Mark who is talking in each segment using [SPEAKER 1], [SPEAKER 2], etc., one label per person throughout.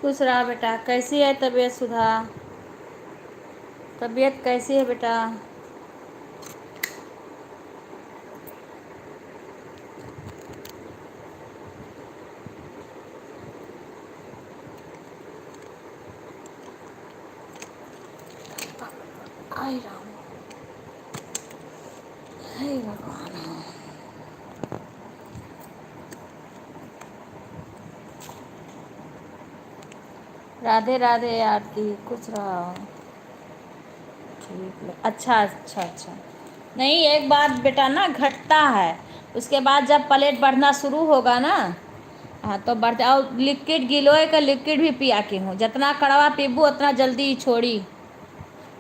[SPEAKER 1] खुश रहा बेटा। कैसी है तबीयत सुधा? तबीयत कैसी है बेटा? आई राम, हे भगवान। राधे राधे आरती, खुश रहा। ठीक है, अच्छा अच्छा अच्छा। नहीं, एक बात बेटा ना, घटता है, उसके बाद जब प्लेट बढ़ना शुरू होगा ना, हाँ तो बढ़ जाओ। लिक्विड गिलोय का लिक्विड भी पिया के हूँ, जितना कड़वा पीबू उतना जल्दी छोड़ी।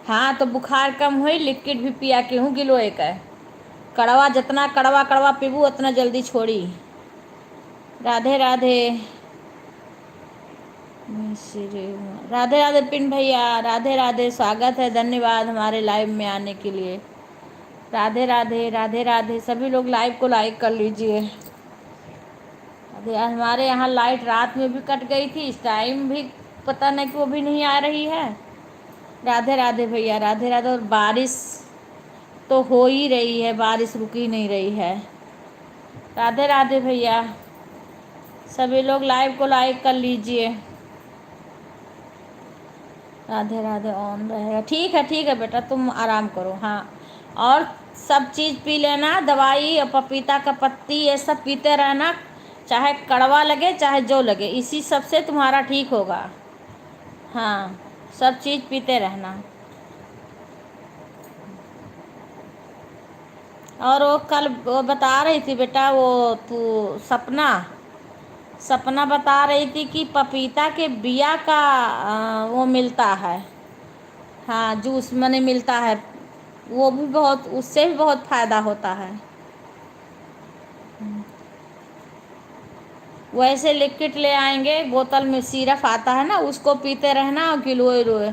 [SPEAKER 1] हाँ तो बुखार कम हुई, लिक्विड भी पिया के हूँ गिलोय का। कड़वा जितना कड़वा कड़वा पीबू उतना जल्दी छोड़ी। राधे राधे। राधे राधे पिन भैया, राधे राधे, स्वागत है, धन्यवाद हमारे लाइव में आने के लिए। राधे राधे राधे राधे। सभी लोग लाइव को लाइक कर लीजिए। हमारे यहाँ लाइट रात में भी कट गई थी, इस टाइम भी पता नहीं कि वो भी नहीं आ रही है। राधे राधे भैया, राधे राधे। और बारिश तो हो ही रही है, बारिश रुक ही नहीं रही है। राधे राधे भैया, सभी लोग लाइव को लाइक कर लीजिए। राधे राधे ऑन रहेगा। ठीक है बेटा, तुम आराम करो। हाँ, और सब चीज़ पी लेना, दवाई और पपीता का पत्ती ये सब पीते रहना, चाहे कड़वा लगे चाहे जो लगे, इसी सब से तुम्हारा ठीक होगा। हाँ, सब चीज़ पीते रहना। और वो कल वो बता रही थी बेटा, वो तू सपना सपना बता रही थी कि पपीता के बिया का वो मिलता है। हाँ, जूस मने मिलता है, वो भी बहुत, उससे भी बहुत फ़ायदा होता है। वैसे लिक्विड ले आएंगे, बोतल में सिरप आता है ना, उसको पीते रहना, और गिलोय रोए,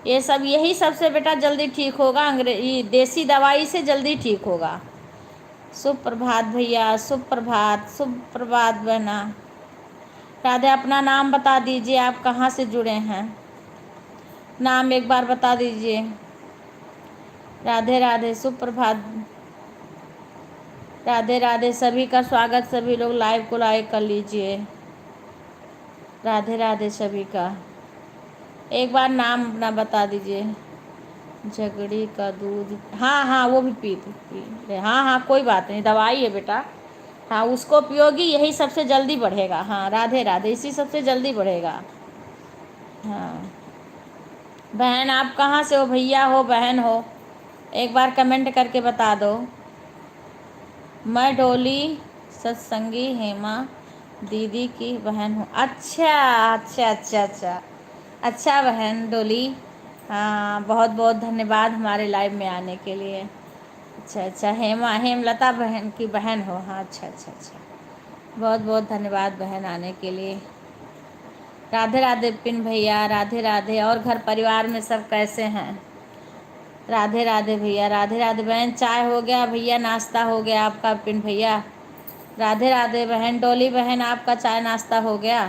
[SPEAKER 1] ये सब, यही सबसे बेटा जल्दी ठीक होगा। अंग्रेजी देसी दवाई से जल्दी ठीक होगा। शुभ प्रभात भैया, शुभ प्रभात, शुभ प्रभात बहना। राधे, अपना नाम बता दीजिए, आप कहाँ से जुड़े हैं? नाम एक बार बता दीजिए। राधे राधे, शुभ प्रभात। राधे राधे, सभी का स्वागत, सभी लोग लाइव को लाइक कर लीजिए। राधे राधे सभी का। एक बार नाम अपना बता दीजिए। झगड़ी का दूध, हाँ हाँ वो भी पी रहे। हाँ हाँ, कोई बात नहीं, दवाई है बेटा। हाँ, उसको पियोगी, यही सबसे जल्दी बढ़ेगा। हाँ, राधे राधे, इसी सबसे जल्दी बढ़ेगा। हाँ बहन, आप कहाँ से हो? भैया हो, बहन हो, एक बार कमेंट करके बता दो। मैं डोली सत्संगी हेमा दीदी की बहन हूँ। अच्छा अच्छा अच्छा अच्छा अच्छा बहन डोली, हाँ बहुत बहुत धन्यवाद हमारे लाइव में आने के लिए। अच्छा अच्छा, हेमलता बहन की बहन हो? हाँ, अच्छा अच्छा अच्छा, बहुत बहुत धन्यवाद बहन आने के लिए। राधे राधे पिन भैया, राधे राधे। और घर परिवार में सब कैसे हैं? राधे राधे भैया, राधे राधे बहन। चाय हो गया भैया, नाश्ता हो गया आपका पिन भैया? राधे राधे बहन डोली बहन, आपका चाय नाश्ता हो गया?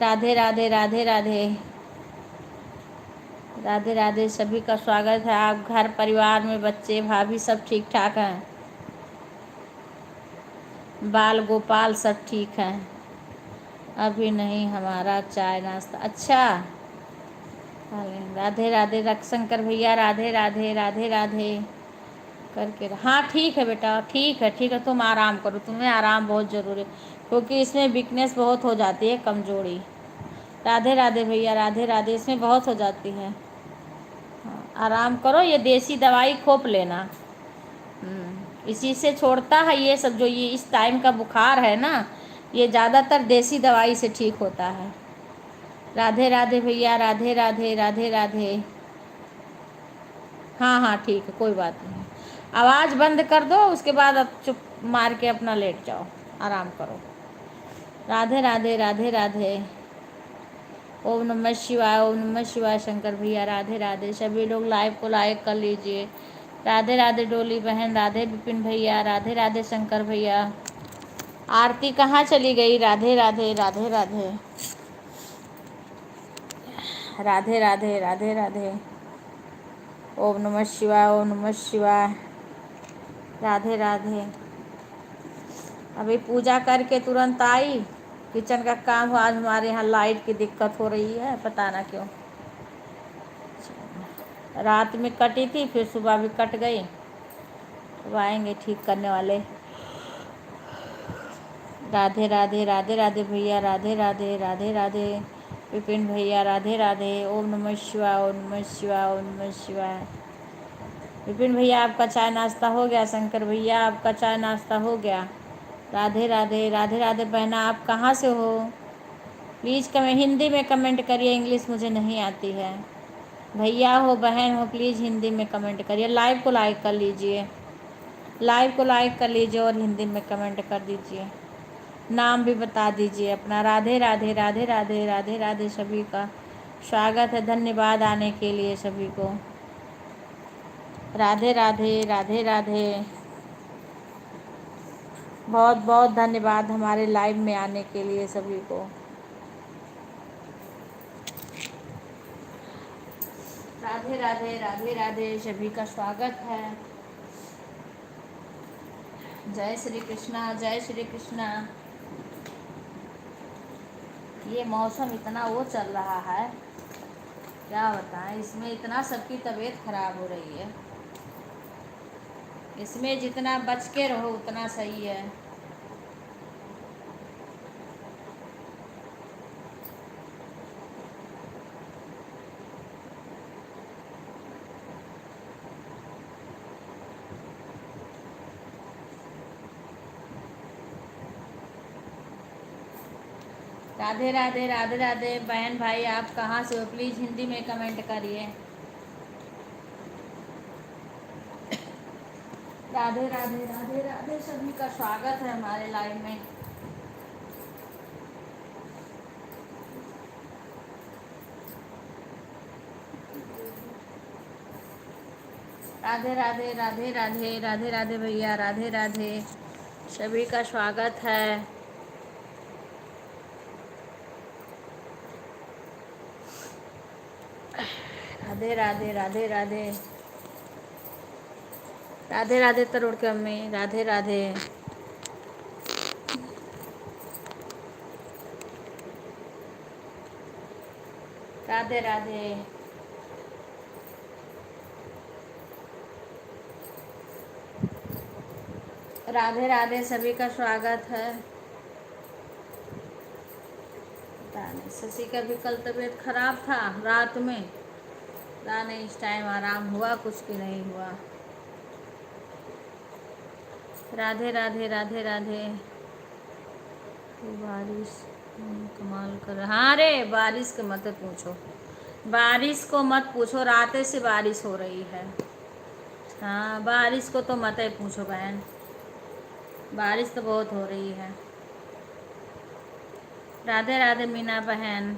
[SPEAKER 1] राधे राधे राधे राधे राधे राधे, सभी का स्वागत है। आप घर परिवार में बच्चे भाभी सब ठीक ठाक हैं? बाल गोपाल सब ठीक हैं? अभी नहीं, हमारा चाय नाश्ता। अच्छा, राधे राधे रक्षशंकर भैया, राधे राधे राधे राधे करके। हाँ ठीक है बेटा, ठीक है, तुम आराम करो, तुम्हें आराम बहुत ज़रूरी है, क्योंकि इसमें वीकनेस बहुत हो जाती है, कमज़ोरी। राधे राधे भैया, राधे राधे, इसमें बहुत हो जाती है। हाँ, आराम करो, ये देसी दवाई खोप लेना, इसी से छोड़ता है ये सब। जो ये इस टाइम का बुखार है ना, ये ज़्यादातर देसी दवाई से ठीक होता है। राधे राधे भैया, राधे राधे राधे राधे। हाँ हाँ ठीक है, कोई बात नहीं, आवाज़ बंद कर दो, उसके बाद अब चुप मार के अपना लेट जाओ, आराम करो। राधे राधे राधे राधे। ओम नमः शिवाय, ओम नमः शिवाय शंकर भैया, राधे राधे। सभी लोग लाइव को लाइक कर लीजिए। राधे राधे डोली बहन, राधे विपिन भैया, राधे राधे शंकर भैया। आरती कहाँ चली गई? राधे राधे राधे राधे। राधे राधे राधे राधे। ओम नमः शिवाय, ओम नमः शिवाय। राधे राधे। अभी पूजा करके तुरंत आई, किचन का काम हुआ। आज हमारे यहाँ लाइट की दिक्कत हो रही है, पता ना क्यों। रात में कटी थी, फिर सुबह भी कट गई। अब आएंगे ठीक करने वाले। राधे राधे राधे राधे भैया, राधे राधे राधे राधे। विपिन भैया राधे राधे। ओम नमः शिवाय, ओम नमः शिवाय, ओम नमः शिवाय। विपिन भैया आपका चाय नाश्ता हो गया? शंकर भैया आपका चाय नाश्ता हो गया? राधे राधे राधे राधे। बहना आप कहाँ से हो? प्लीज़ हिंदी में कमेंट करिए, इंग्लिश मुझे नहीं आती है। भैया हो बहन हो, प्लीज़ हिंदी में कमेंट करिए। लाइव को लाइक कर लीजिए, लाइव को लाइक कर लीजिए और हिंदी में कमेंट कर दीजिए। नाम भी बता दीजिए अपना। राधे राधे राधे राधे राधे राधे। सभी का स्वागत है, धन्यवाद आने के लिए सभी को। राधे राधे राधे राधे। बहुत बहुत धन्यवाद हमारे लाइव में आने के लिए सभी को। राधे राधे राधे राधे। सभी का स्वागत है। जय श्री कृष्णा, जय श्री कृष्णा। ये मौसम इतना वो चल रहा है, क्या बताएं। इसमें इतना सबकी तबीयत खराब हो रही है। इसमें जितना बच के रहो उतना सही है। राधे राधे राधे राधे। बहन भाई आप कहाँ से हो? प्लीज़ हिंदी में कमेंट करिए। राधे राधे राधे राधे। सभी का स्वागत है हमारे लाइव में। राधे राधे राधे राधे राधे राधे भैया, राधे राधे। सभी का स्वागत है। राधे राधे राधे राधे राधे राधे। तरुण के अम्मी राधे राधे। राधे राधे। राधे राधे। सभी का स्वागत है। पता नहीं, शशि का भी कल तबीयत खराब था रात में, पता नहीं इस टाइम आराम हुआ कुछ भी नहीं हुआ। राधे राधे राधे राधे। बारिश कमाल कर। हाँ रे, बारिश के मत पूछो, बारिश को मत पूछो। रात से बारिश हो रही है। हाँ, बारिश को तो मत ही पूछो बहन, बारिश तो बहुत हो रही है। राधे राधे मीना बहन,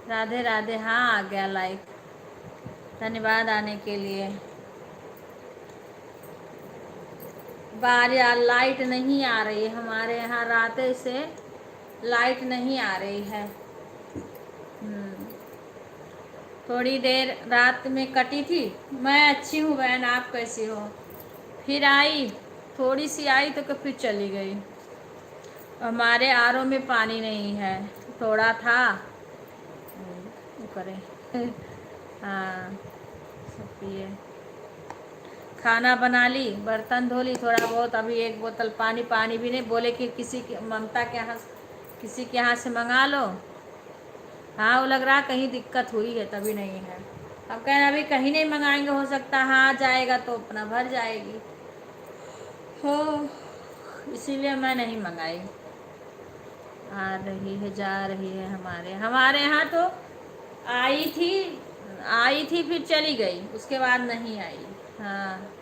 [SPEAKER 1] राधे राधे। हाँ आ गया लाइक, धन्यवाद आने के लिए। लाइट नहीं आ रही हमारे यहाँ, रात से लाइट नहीं आ रही है। थोड़ी देर रात में कटी थी। मैं अच्छी हूँ बहन, आप कैसी हो? फिर आई, थोड़ी सी आई तो फिर चली गई। हमारे आरओ में पानी नहीं है, थोड़ा था वो करें। हाँ, सब पिए। खाना बना ली, बर्तन धो ली, थोड़ा बहुत। अभी एक बोतल पानी, पानी भी नहीं। बोले कि किसी के, ममता के यहाँ, किसी के यहाँ से मंगा लो। हाँ, वो लग रहा कहीं दिक्कत हुई है तभी नहीं है। अब कह रहे अभी कहीं नहीं मंगाएंगे, हो सकता हाँ जाएगा तो अपना भर जाएगी। हाँ, इसीलिए मैं नहीं मंगाई। आ रही है जा रही है हमारे हमारे यहाँ तो आई थी फिर चली गई, उसके बाद नहीं आई। हाँ,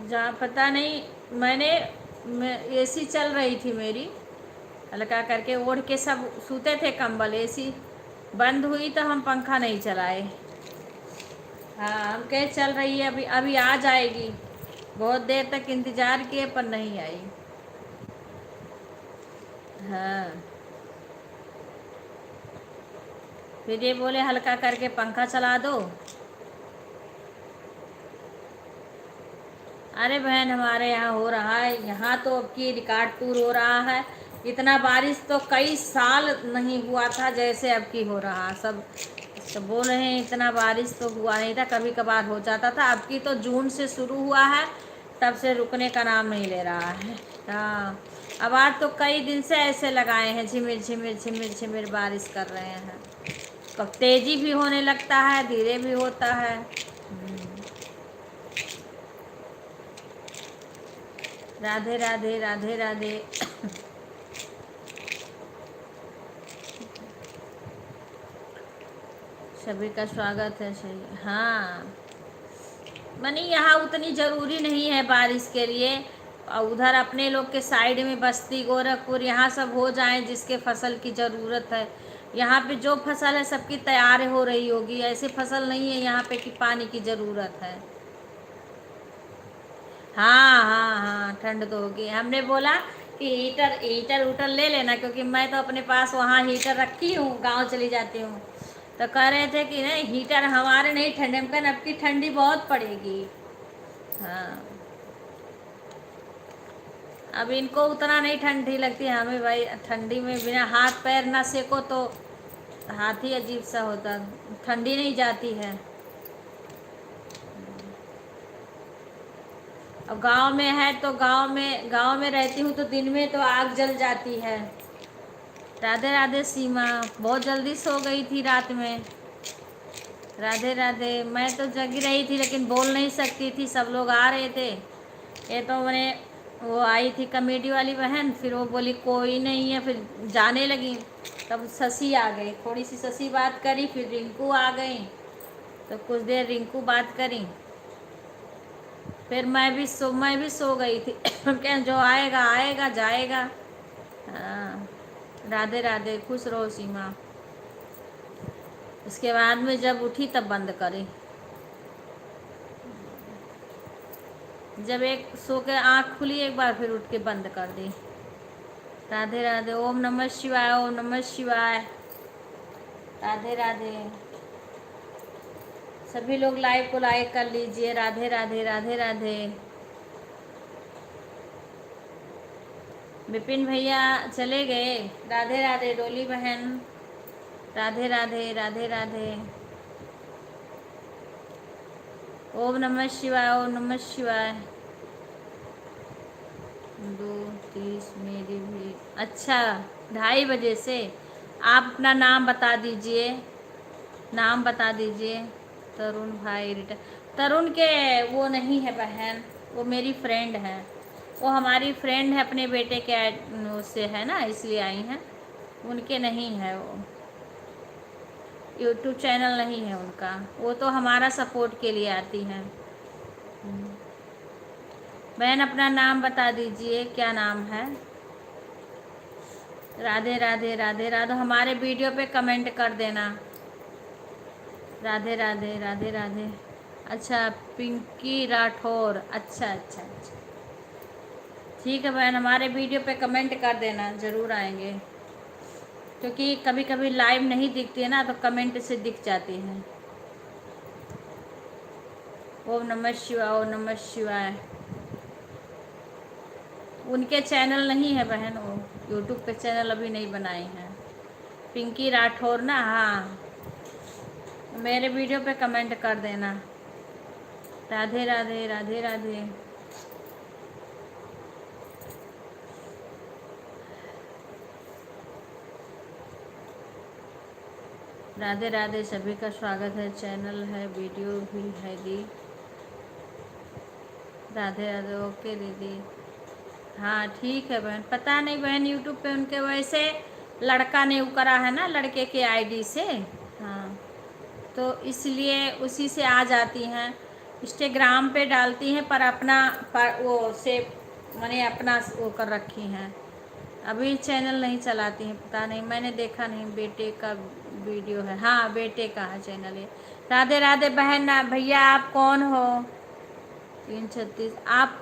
[SPEAKER 1] जहाँ पता नहीं। एसी चल रही थी मेरी, हल्का करके ओढ़ के सब सूते थे कंबल। एसी बंद हुई तो हम पंखा नहीं चलाए। हाँ, हम कहे चल रही है, अभी अभी आ जाएगी। बहुत देर तक इंतज़ार किए पर नहीं आई। हाँ, फिर ये बोले हल्का करके पंखा चला दो। अरे बहन हमारे यहाँ हो रहा है, यहाँ तो अब की रिकॉर्ड टूर हो रहा है। इतना बारिश तो कई साल नहीं हुआ था जैसे अब की हो रहा। सब बोल रहे हैं इतना बारिश तो हुआ नहीं था, कभी कभार हो जाता था। अब की तो जून से शुरू हुआ है, तब से रुकने का नाम नहीं ले रहा है। हाँ, अब आज तो कई दिन से ऐसे लगाए हैं, झिमिर झिमिर झिमिर झिमिर बारिश कर रहे हैं। कब तेजी भी होने लगता है, धीरे भी होता है। राधे राधे राधे राधे। सभी का स्वागत है। सही, हाँ। मनी यहाँ उतनी ज़रूरी नहीं है बारिश के लिए। उधर अपने लोग के साइड में बस्ती गोरखपुर यहाँ सब हो जाए जिसके फसल की ज़रूरत है। यहाँ पे जो फसल है सबकी तैयार हो रही होगी, ऐसी फसल नहीं है यहाँ पे कि पानी की ज़रूरत है। हाँ हाँ हाँ, ठंड तो होगी। हमने बोला कि हीटर हीटर उटर ले लेना, क्योंकि मैं तो अपने पास वहाँ हीटर रखी हूँ, गांव चली जाती हूँ। तो कह रहे थे कि नहीं हीटर हमारे नहीं ठंडे में, अब की ठंडी बहुत पड़ेगी। हाँ, अब इनको उतना नहीं ठंडी लगती, हमें भाई ठंडी में बिना हाथ पैर ना सेको तो हाथ ही अजीब सा होता, ठंडी नहीं जाती है। अब गांव में है तो गांव में रहती हूँ तो दिन में तो आग जल जाती है। राधे राधे सीमा, बहुत जल्दी सो गई थी रात में। राधे राधे। मैं तो जगी रही थी लेकिन बोल नहीं सकती थी, सब लोग आ रहे थे। ये तो मैंने वो आई थी कॉमेडी वाली बहन, फिर वो बोली कोई नहीं है, फिर जाने लगी। तब शशि आ गई, थोड़ी सी शशि बात करी, फिर रिंकू आ गई, तो कुछ देर रिंकू बात करी, फिर मैं भी सो गई थी। क्या जो आएगा आएगा जाएगा। हाँ, राधे राधे, खुश रहो सीमा। इसके बाद में जब उठी तब बंद करी, जब एक सो के आँख खुली एक बार फिर उठ के बंद कर दी। राधे राधे। ओम नमः शिवाय, ओम नमः शिवाय। राधे राधे। सभी लोग लाइव को लाइक कर लीजिए। राधे राधे राधे राधे। विपिन भैया चले गए। राधे राधे डोली बहन। राधे राधे राधे राधे। ओम नमः शिवाय, ओम नमः शिवाय। 2:30 मेरी भी। अच्छा, 2:30 से। आप अपना नाम बता दीजिए, नाम बता दीजिए। तरुण भाई रिटर्न। तरुण के वो नहीं है बहन, वो मेरी फ्रेंड है। वो हमारी फ्रेंड है, अपने बेटे के उससे है ना, इसलिए आई हैं। उनके नहीं है, वो यूट्यूब चैनल नहीं है उनका। वो तो हमारा सपोर्ट के लिए आती हैं। बहन अपना नाम बता दीजिए, क्या नाम है। राधे राधे राधे राधे। हमारे वीडियो पे कमेंट कर देना। राधे राधे राधे राधे। अच्छा, पिंकी राठौर। अच्छा अच्छा अच्छा, ठीक है बहन, हमारे वीडियो पे कमेंट कर देना, ज़रूर आएंगे। क्योंकि कभी कभी लाइव नहीं दिखती है ना, तो कमेंट से दिख जाती है। ओम नमः शिवाय, ओम नमः शिवाय। उनके चैनल नहीं है बहन, वो यूट्यूब पे चैनल अभी नहीं बनाए हैं। पिंकी राठौर ना, हाँ, मेरे वीडियो पे कमेंट कर देना। राधे राधे राधे राधे। राधे राधे, सभी का स्वागत है। चैनल है, वीडियो भी है दी। राधे राधे। ओके दीदी। हाँ ठीक है बहन, पता नहीं बहन यूट्यूब पे उनके वैसे लड़का ने वो करा है ना, लड़के के आईडी से। हाँ, तो इसलिए उसी से आ जाती हैं। इंस्टाग्राम पे डालती हैं पर अपना पर वो से मैंने अपना वो कर रखी हैं। अभी चैनल नहीं चलाती हैं, पता नहीं, मैंने देखा नहीं। बेटे का वीडियो है, हाँ बेटे का है चैनल ये। राधे राधे बहन। ना भैया आप कौन हो। 336। आप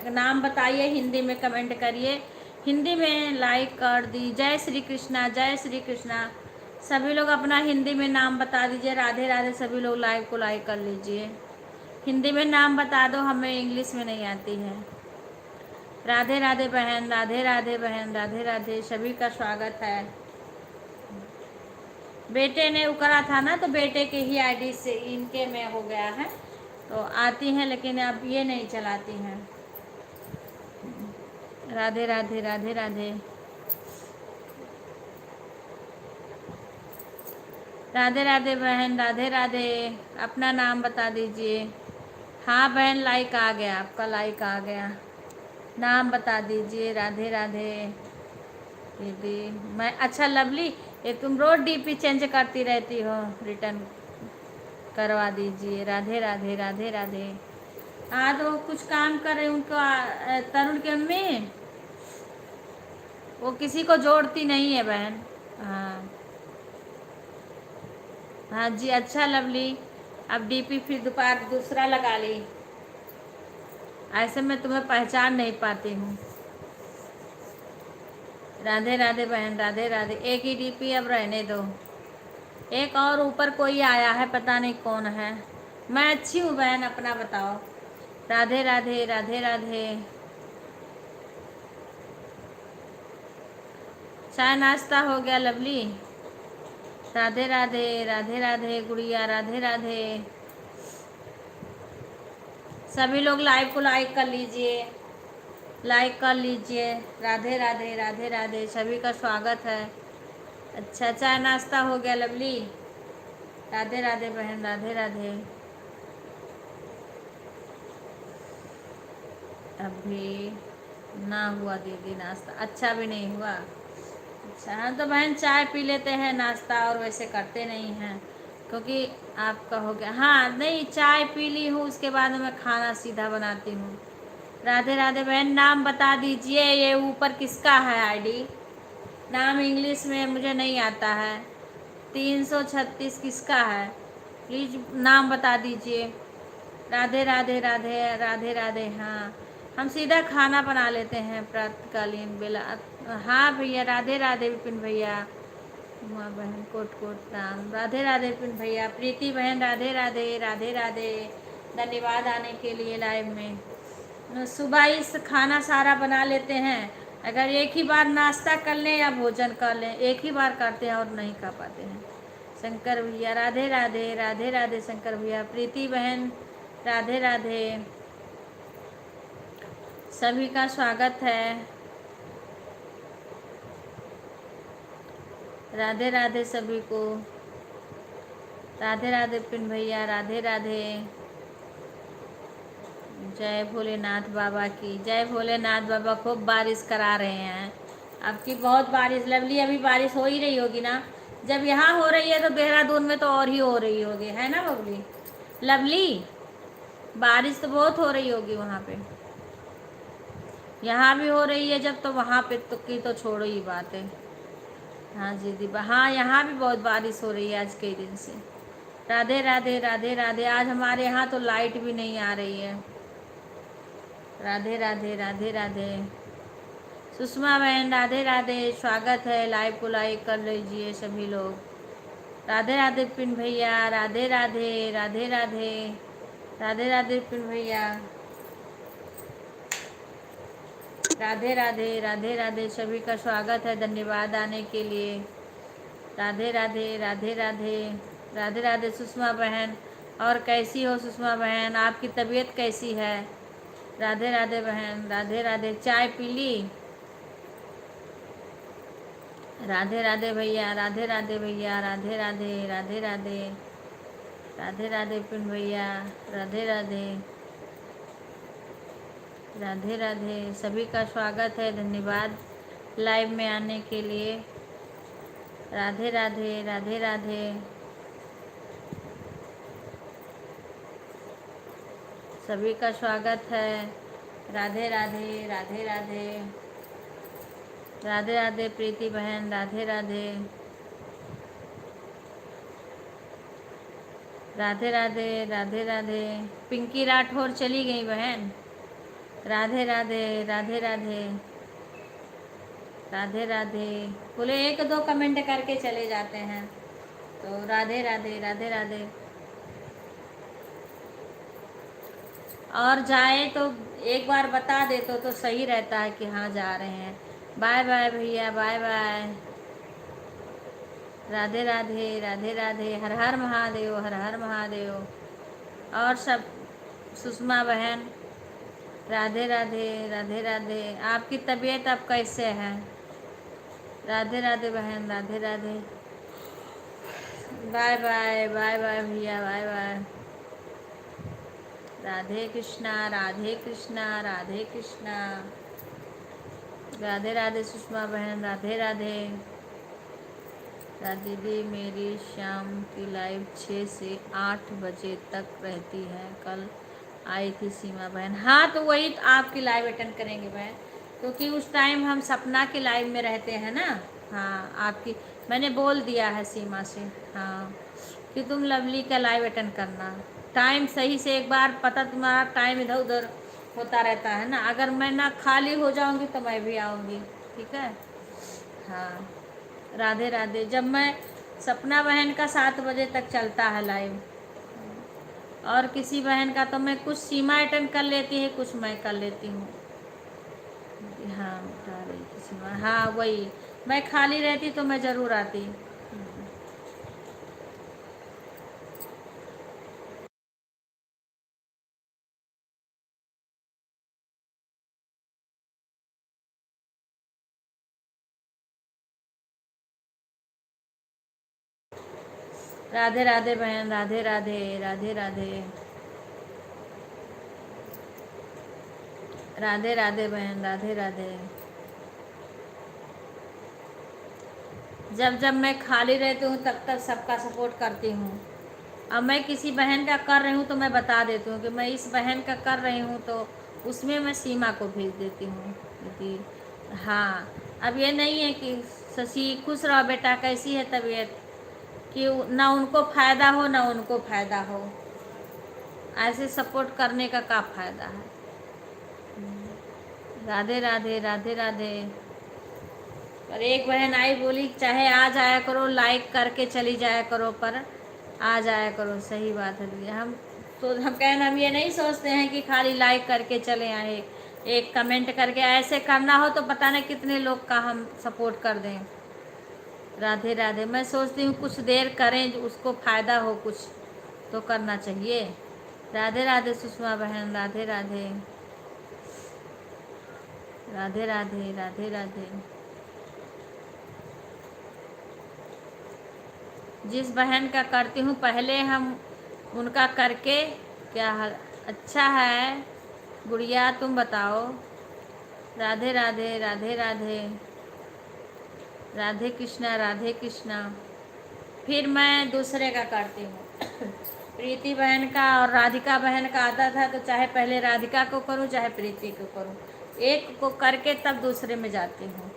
[SPEAKER 1] नाम बताइए, हिंदी में कमेंट करिए, हिंदी में लाइक कर दी। जय श्री कृष्णा, जय श्री कृष्णा। सभी लोग अपना हिंदी में नाम बता दीजिए। राधे राधे। सभी लोग लाइव को लाइक कर लीजिए। हिंदी में नाम बता दो, हमें इंग्लिश में नहीं आती है। राधे राधे बहन, राधे राधे बहन, राधे राधे। सभी का स्वागत है। बेटे ने करा था ना, तो बेटे के ही आईडी से इनके में हो गया है, तो आती हैं, लेकिन अब ये नहीं चलाती हैं। राधे राधे, राधे राधे। राधे राधे बहन, राधे राधे। अपना नाम बता दीजिए। हाँ बहन, लाइक आ गया, आपका लाइक आ गया। नाम बता दीजिए। राधे राधे दीदी। मैं अच्छा लवली, ये तुम रोज डीपी चेंज करती रहती हो, रिटर्न करवा दीजिए। राधे राधे, राधे राधे। हाँ तो कुछ काम कर रहे उनको तरुण की अम्मी, वो किसी को जोड़ती नहीं है बहन। हाँ हाँ जी, अच्छा लवली। अब डीपी फिर दोपहर दूसरा लगा ली, ऐसे मैं तुम्हें पहचान नहीं पाती हूँ। राधे राधे बहन, राधे राधे। एक ही डीपी अब रहने दो। एक और ऊपर कोई आया है, पता नहीं कौन है। मैं अच्छी हूँ बहन, अपना बताओ। राधे राधे, राधे राधे। चाय नाश्ता हो गया लवली? राधे राधे, राधे राधे गुड़िया, राधे राधे। सभी लोग लाइव को लाइक कर लीजिए, लाइक कर लीजिए। राधे राधे, राधे राधे। सभी का स्वागत है। अच्छा, चाय नाश्ता हो गया लवली? राधे राधे बहन, राधे राधे। अभी ना हुआ दीदी नाश्ता? अच्छा भी नहीं हुआ? अच्छा हाँ, तो बहन चाय पी लेते हैं, नाश्ता और वैसे करते नहीं हैं, क्योंकि आपका हो गया। हाँ नहीं, चाय पी ली हूँ, उसके बाद मैं खाना सीधा बनाती हूँ। राधे राधे बहन, नाम बता दीजिए। ये ऊपर किसका है आईडी? नाम इंग्लिश में मुझे नहीं आता है। 336 किसका है? प्लीज़ नाम बता दीजिए। राधे राधे, राधे राधे राधे। हाँ, हम सीधा खाना बना लेते हैं प्रातकालीन बेला। हाँ भैया, राधे राधे विपिन भैया। उमा बहन कोट कोट राम। राधे राधे विपिन भैया। प्रीति बहन, राधे राधे, राधे राधे। धन्यवाद आने के लिए लाइव में। सुबह इस खाना सारा बना लेते हैं। अगर एक ही बार नाश्ता कर लें या भोजन कर लें, एक ही बार करते हैं और नहीं कर पाते हैं। शंकर भैया, राधे राधे, राधे राधे शंकर भैया। प्रीति बहन, राधे राधे। सभी का स्वागत है। राधे राधे सभी को। राधे राधे पिन भैया, राधे राधे। जय भोलेनाथ बाबा की जय। भोलेनाथ बाबा खूब बारिश करा रहे हैं। आपकी बहुत बारिश लवली, अभी बारिश हो ही रही होगी ना? जब यहाँ हो रही है तो देहरादून में तो और ही हो रही होगी, है ना बबली? लवली, बारिश तो बहुत हो रही होगी वहाँ पे। यहाँ भी हो रही है जब, तो वहाँ पे तो की तो छोड़ो ही बात है। हाँ जी दीपा, हाँ यहाँ भी बहुत बारिश हो रही है आज कई दिन से। राधे राधे, राधे राधे। आज हमारे यहाँ तो लाइट भी नहीं आ रही है। राधे राधे, राधे राधे। सुषमा बहन, राधे राधे। स्वागत है, लाइव को लाइक कर लीजिए सभी लोग। राधे राधे पिन भैया, राधे राधे, राधे राधे। राधे राधे पिन भैया, राधे राधे, राधे राधे। सभी का स्वागत है, धन्यवाद आने के लिए। राधे राधे, राधे राधे। राधे राधे सुषमा बहन। और कैसी हो सुषमा बहन? आपकी तबीयत कैसी है? राधे राधे बहन, राधे राधे। चाय पी ली? राधे राधे भैया, राधे राधे भैया, राधे राधे, राधे राधे। राधे राधे पिन भैया, राधे राधे, राधे राधे। सभी का स्वागत है, धन्यवाद लाइव में आने के लिए। राधे राधे, राधे राधे। सभी का स्वागत है। राधे राधे, राधे राधे। राधे राधे प्रीति बहन, राधे राधे। राधे राधे, राधे राधे। पिंकी राठौर चली गई बहन। राधे राधे, राधे राधे। राधे राधे। बोले एक दो कमेंट करके चले जाते हैं, तो राधे राधे राधे राधे। और जाए तो एक बार बता दे तो सही रहता है कि हाँ जा रहे हैं। बाय बाय भैया, बाय बाय। राधे राधे राधे राधे। हर हर महादेव, हर हर महादेव। और सब सुषमा बहन, राधे राधे राधे राधे। आपकी तबीयत अब कैसे है? राधे राधे बहन, Radhe Radhe. Bye bye, bye bye भैया, बाय बाय। राधे कृष्णा, राधे कृष्णा, राधे कृष्णा। राधे राधे सुषमा बहन, राधे राधे। दीदी मेरी शाम की लाइव 6 से 8 बजे तक रहती है। कल आई थी सीमा बहन। हाँ तो वही तो आपकी लाइव अटेंड करेंगे बहन, क्योंकि उस टाइम हम सपना की लाइव में रहते हैं ना। हाँ आपकी मैंने बोल दिया है सीमा से, हाँ कि तुम लवली का लाइव अटेंड करना। टाइम सही से एक बार पता, तुम्हारा टाइम इधर उधर होता रहता है ना। अगर मैं ना खाली हो जाऊंगी तो मैं भी आऊँगी, ठीक है। हाँ राधे राधे। जब मैं सपना बहन का 7 बजे तक चलता है लाइव, और किसी बहन का तो मैं कुछ सीमा अटेंड कर लेती है, कुछ मैं कर लेती हूँ। हाँ बता रही थी सीमा, हाँ वही मैं खाली रहती तो मैं ज़रूर आती। राधे राधे बहन, राधे राधे राधे राधे। राधे राधे बहन, राधे राधे। जब जब मैं खाली रहती हूँ तब तक सबका सपोर्ट करती हूँ। अब मैं किसी बहन का कर रही हूँ तो मैं बता देती हूँ कि मैं इस बहन का कर रही हूँ, तो उसमें मैं सीमा को भेज देती हूँ कि हाँ। अब ये नहीं है कि शशि खुश रहो बेटा, कैसी है तबीयत, कि ना उनको फ़ायदा हो ना उनको फ़ायदा हो। ऐसे सपोर्ट करने का क्या फ़ायदा है। राधे राधे राधे राधे। और एक बहन आई बोली चाहे आ जाया करो, लाइक करके चली जाया करो, पर आ जाया करो। सही बात है दीदी। हम तो हम कहना, हम ये नहीं सोचते हैं कि खाली लाइक करके चले आए, एक कमेंट करके। ऐसे करना हो तो पता नहीं कितने लोग का हम सपोर्ट कर दें। राधे राधे। मैं सोचती हूँ कुछ देर करें, उसको फ़ायदा हो कुछ तो करना चाहिए। राधे राधे सुषमा बहन, राधे राधे राधे राधे राधे राधे। जिस बहन का करती हूँ पहले हम उनका करके क्या हाल। अच्छा है गुड़िया, तुम बताओ। राधे राधे राधे राधे। राधे कृष्णा, राधे कृष्णा। फिर मैं दूसरे का करती हूँ। प्रीति बहन का और राधिका बहन का आता था, तो चाहे पहले राधिका को करूँ चाहे प्रीति को करूँ, एक को करके तब दूसरे में जाती हूँ।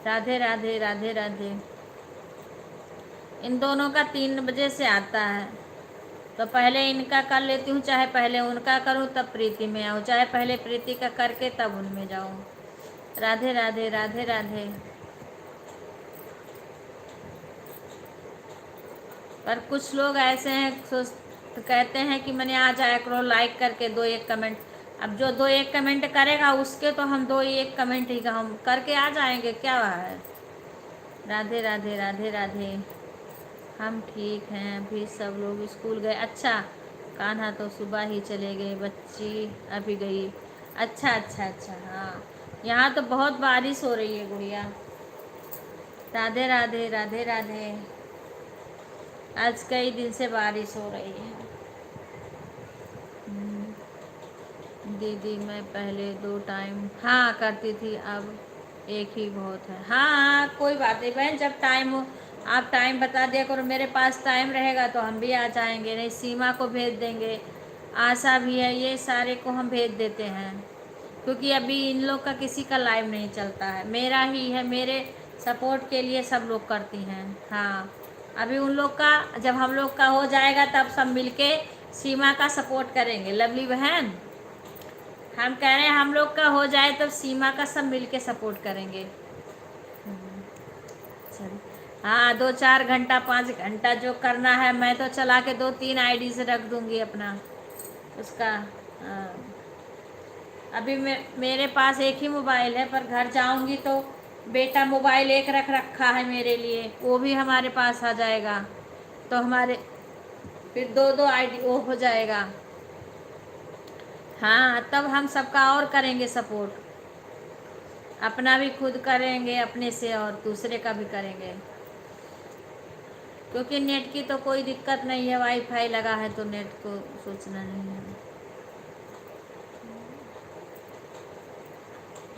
[SPEAKER 1] राधे राधे राधे राधे। इन दोनों का 3 बजे से आता है, तो पहले इनका कर लेती हूँ, चाहे पहले उनका करूँ तब प्रीति में आऊँ, चाहे पहले प्रीति का करके तब उनमें जाऊँ। राधे राधे राधे राधे। पर कुछ लोग ऐसे हैं सोच तो कहते हैं कि मैंने आ जाया करो लाइक करके 2-1 कमेंट। अब जो 2-1 कमेंट करेगा उसके तो हम 2-1 कमेंट ही का हम करके आ जाएंगे, क्या है। राधे राधे राधे राधे। हम ठीक हैं, अभी सब लोग स्कूल गए। अच्छा कान्हा तो सुबह ही चले गए, बच्ची अभी गई। अच्छा अच्छा अच्छा। हाँ यहाँ तो बहुत बारिश हो रही है गुड़िया। राधे राधे राधे राधे। आज कई दिन से बारिश हो रही है। दीदी मैं पहले 2 टाइम हाँ करती थी, अब एक ही बहुत है। हाँ हाँ कोई बात नहीं बहन, जब टाइम हो आप टाइम बता दिया करो। मेरे पास टाइम रहेगा तो हम भी आ जाएंगे, नहीं सीमा को भेज देंगे, आशा भी है, ये सारे को हम भेज देते हैं। क्योंकि अभी इन लोग का किसी का लाइव नहीं चलता है, मेरा ही है। मेरे सपोर्ट के लिए सब लोग करती हैं। हाँ अभी उन लोग का, जब हम लोग का हो जाएगा तब सब मिलके सीमा का सपोर्ट करेंगे। लवली बहन हम कह रहे हैं हम लोग का हो जाए तब सीमा का सब मिलके सपोर्ट करेंगे। सॉरी। हाँ, 2-4 घंटा 5 घंटा जो करना है, मैं तो चला के 2-3 आईडी से रख दूंगी अपना उसका। हाँ, अभी मेरे पास एक ही मोबाइल है, पर घर जाऊंगी तो बेटा मोबाइल एक रख रखा है मेरे लिए, वो भी हमारे पास आ जाएगा, तो हमारे फिर 2-2 आईडी वो हो जाएगा। हाँ, तब हम सबका और करेंगे सपोर्ट, अपना भी खुद करेंगे अपने से और दूसरे का भी करेंगे, क्योंकि नेट की तो कोई दिक्कत नहीं है, वाईफाई लगा है तो नेट को सोचना नहीं है।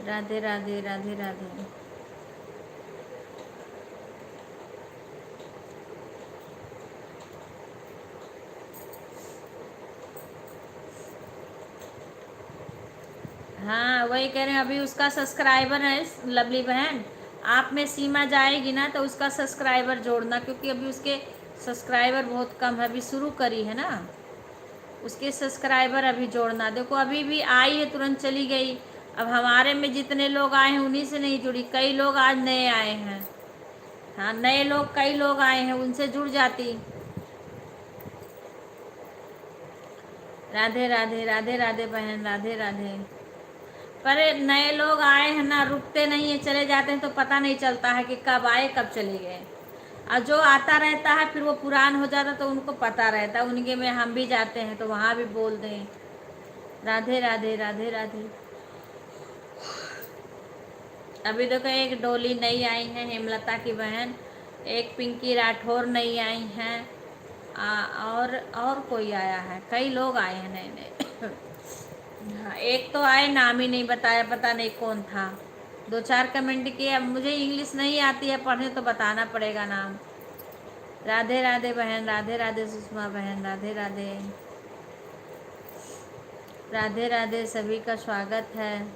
[SPEAKER 1] राधे राधे राधे राधे। हाँ, वही कह रहे हैं, अभी उसका सब्सक्राइबर है लवली बहन, आप में सीमा जाएगी ना तो उसका सब्सक्राइबर जोड़ना, क्योंकि अभी उसके सब्सक्राइबर बहुत कम है, अभी शुरू करी है ना, उसके सब्सक्राइबर अभी जोड़ना। देखो अभी भी आई है तुरंत चली गई, अब हमारे में जितने लोग आए हैं उन्हीं से नहीं जुड़ी, कई लोग आज नए आए हैं। हाँ, नए लोग कई लोग आए हैं, उनसे जुड़ जाती। राधे राधे राधे राधे बहन, राधे राधे। पर नए लोग आए हैं ना, रुकते नहीं है, चले जाते हैं तो पता नहीं चलता है कि कब आए कब चले गए, और जो आता रहता है फिर वो पुरान हो जाता तो उनको पता रहता है, उनके में हम भी जाते हैं तो वहाँ भी बोल दें। राधे राधे राधे राधे। अभी देखो एक डोली नई आई है, हेमलता की बहन, एक पिंकी राठौर नई आई हैं, और कोई आया है, कई लोग आए हैं नए नए। हाँ, एक तो आए, नाम ही नहीं बताया, पता नहीं कौन था, 2-4 कमेंट किए, अब मुझे इंग्लिश नहीं आती है पढ़ने तो बताना पड़ेगा नाम। राधे राधे बहन, राधे राधे सुषमा बहन, राधे राधे राधे राधे, सभी का स्वागत है।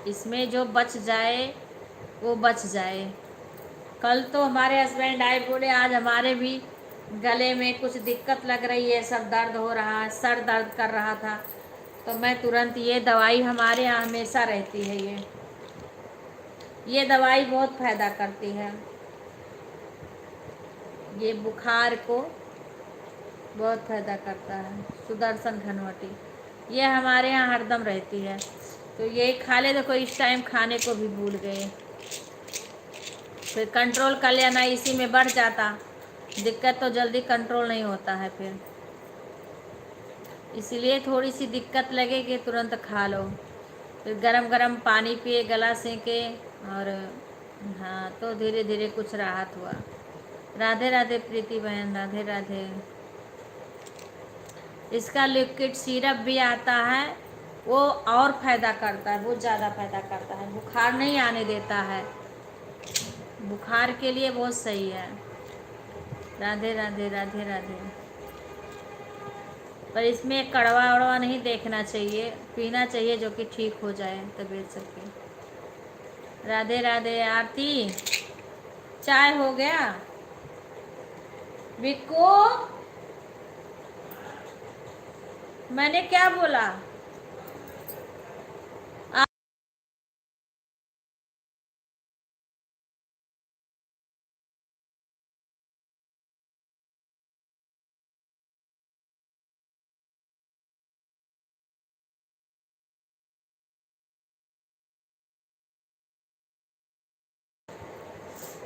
[SPEAKER 1] इसमें जो बच जाए वो बच जाए। कल तो हमारे हस्बैंड आए, बोले आज हमारे भी गले में कुछ दिक्कत लग रही है, सब दर्द हो रहा है, सर दर्द कर रहा था, तो मैं तुरंत, ये दवाई हमारे यहाँ हमेशा रहती है, ये दवाई बहुत फ़ायदा करती है, ये बुखार को बहुत फ़ायदा करता है। सुदर्शन घनवटी, ये हमारे यहाँ हरदम रहती है, तो ये खा ले। देखो इस टाइम खाने को भी भूल गए, फिर कंट्रोल कर लिया ना, इसी में बढ़ जाता, दिक्कत तो जल्दी कंट्रोल नहीं होता है फिर, इसीलिए थोड़ी सी दिक्कत लगेगी तुरंत खा लो, फिर गरम गरम पानी पिए, गला सेके, और हाँ तो धीरे धीरे कुछ राहत हुआ। राधे राधे प्रीति बहन, राधे राधे। इसका लिक्विड सिरप भी आता है, वो और फ़ायदा करता है, बहुत ज़्यादा फ़ायदा करता है, बुखार नहीं आने देता है, बुखार के लिए बहुत सही है। राधे राधे राधे राधे। पर इसमें कड़वा वड़वा नहीं देखना चाहिए, पीना चाहिए जो कि ठीक हो जाए तबीयत सबकी। राधे राधे आरती, चाय हो गया? बिक्कू, मैंने क्या बोला?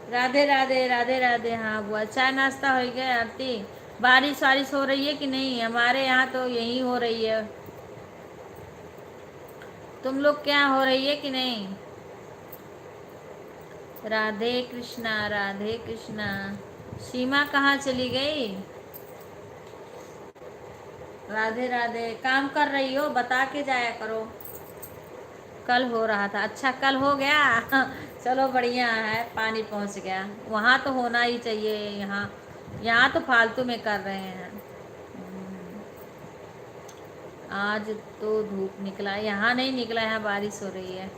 [SPEAKER 1] राधे राधे राधे राधे। हाँ बुआ, चाय नाश्ता हो गया आरती? बारिश वारिश हो रही है कि नहीं? हमारे यहाँ तो यही हो रही है, तुम लोग क्या हो रही है कि नहीं? राधे कृष्णा राधे कृष्णा। सीमा कहाँ चली गई? राधे राधे, काम कर रही हो बता के जाया करो। कल हो रहा था, अच्छा कल हो गया। चलो बढ़िया है, पानी पहुंच गया, वहाँ तो होना ही चाहिए, यहाँ यहाँ तो फालतू में कर रहे हैं। आज तो धूप निकला, यहाँ नहीं निकला, यहाँ बारिश हो रही है,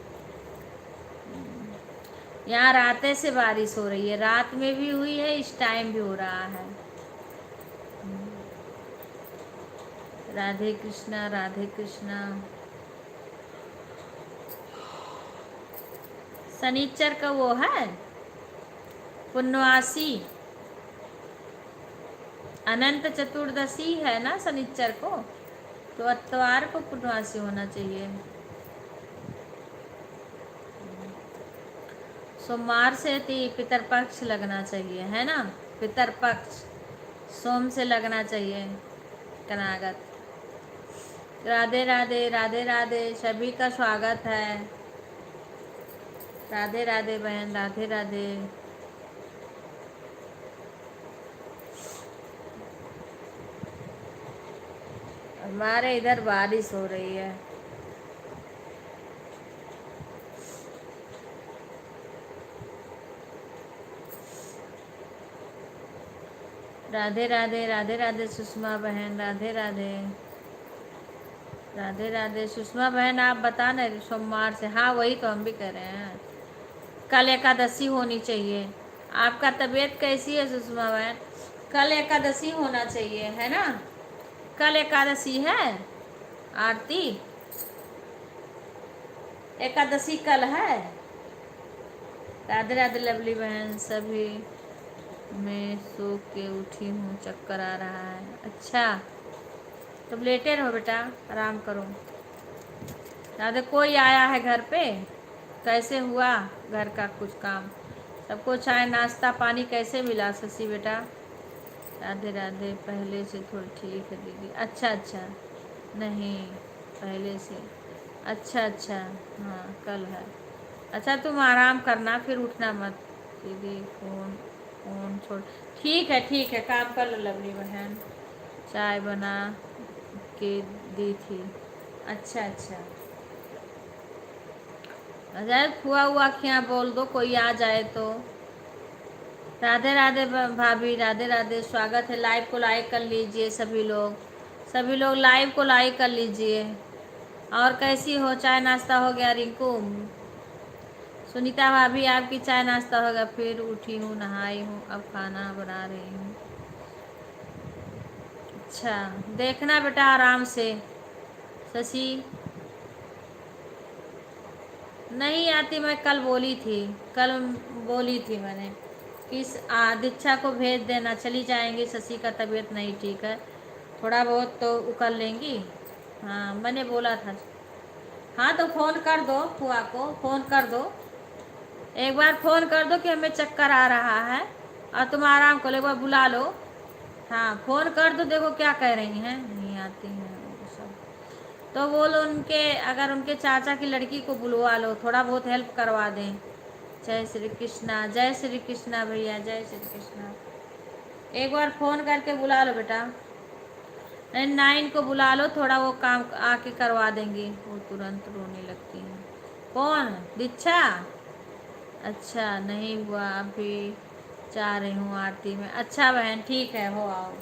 [SPEAKER 1] यहाँ रातें से बारिश हो रही है, रात में भी हुई है, इस टाइम भी हो रहा है। राधे कृष्णा राधे कृष्णा। शनिचर का वो है पुण्यवासी, अनंत चतुर्दशी है ना शनिचर को, तो इतवार को पुण्यवासी होना चाहिए। सोमवार से पितरपक्ष लगना चाहिए, है ना। पितरपक्ष सोम से लगना चाहिए। कनागत। राधे राधे राधे राधे, सभी का स्वागत है। राधे राधे बहन, राधे राधे। हमारे इधर बारिश हो रही है। राधे राधे राधे राधे सुषमा बहन, राधे राधे राधे राधे। सुषमा बहन आप बता ना, सोमवार से, हाँ वही तो हम भी कह रहे हैं। कल एकादशी होनी चाहिए। आपका तबीयत कैसी है सुषमा बहन? कल एकादशी होना चाहिए, है ना। कल एकादशी है आरती, एकादशी कल है। राधे राधे लवली बहन। सभी मैं सो के उठी हूँ, चक्कर आ रहा है। अच्छा, तुम लेटे रहो बेटा, आराम करो। राधे, कोई आया है घर पे? कैसे हुआ घर का कुछ काम? सबको चाय नाश्ता पानी कैसे मिला शशि बेटा? राधे राधे। पहले से थोड़ी ठीक है दीदी। अच्छा अच्छा, नहीं पहले से। अच्छा अच्छा, हाँ कल है। अच्छा तुम आराम करना, फिर उठना मत दीदी। फोन फोन छोड़। ठीक है, काम कर लो लवली बहन। चाय बना के दी थी। अच्छा अच्छा, अजय फुआ हुआ क्या बोल दो, कोई आ जाए तो। राधे राधे भाभी, राधे राधे। स्वागत है। लाइव को लाइक कर लीजिए सभी लोग, सभी लोग लाइव को लाइक कर लीजिए। और कैसी हो? चाय नाश्ता हो गया रिंकू? सुनीता भाभी आपकी चाय नाश्ता हो गया? फिर उठी हूँ, नहाई हूँ, अब खाना बना रही हूँ। अच्छा, देखना बेटा आराम से। शशि नहीं आती, मैं कल बोली थी, कल बोली थी मैंने कि दीक्षा को भेज देना, चली जाएंगी। शशि का तबीयत नहीं ठीक है, थोड़ा बहुत तो उकल लेंगी। हाँ मैंने बोला था। हाँ तो फ़ोन कर दो, फुआ को फ़ोन कर दो, एक बार फ़ोन कर दो कि हमें चक्कर आ रहा है और तुम आराम करो, एक बार बुला लो। हाँ फ़ोन कर दो, देखो क्या कह रही हैं। नहीं आती हैं वो सब तो बोलो उनके, अगर उनके चाचा की लड़की को बुलवा लो, थोड़ा बहुत हेल्प करवा दें। जय श्री कृष्णा, जय श्री कृष्णा भैया, जय श्री कृष्णा। एक बार फ़ोन करके बुला लो बेटा। नहीं, 9 को बुला लो, थोड़ा वो काम आके करवा देंगी। वो तुरंत रोने लगती हैं। कौन? दीक्षा? अच्छा नहीं हुआ अभी, जा रही हूँ आरती में। अच्छा बहन ठीक है, हो आओ।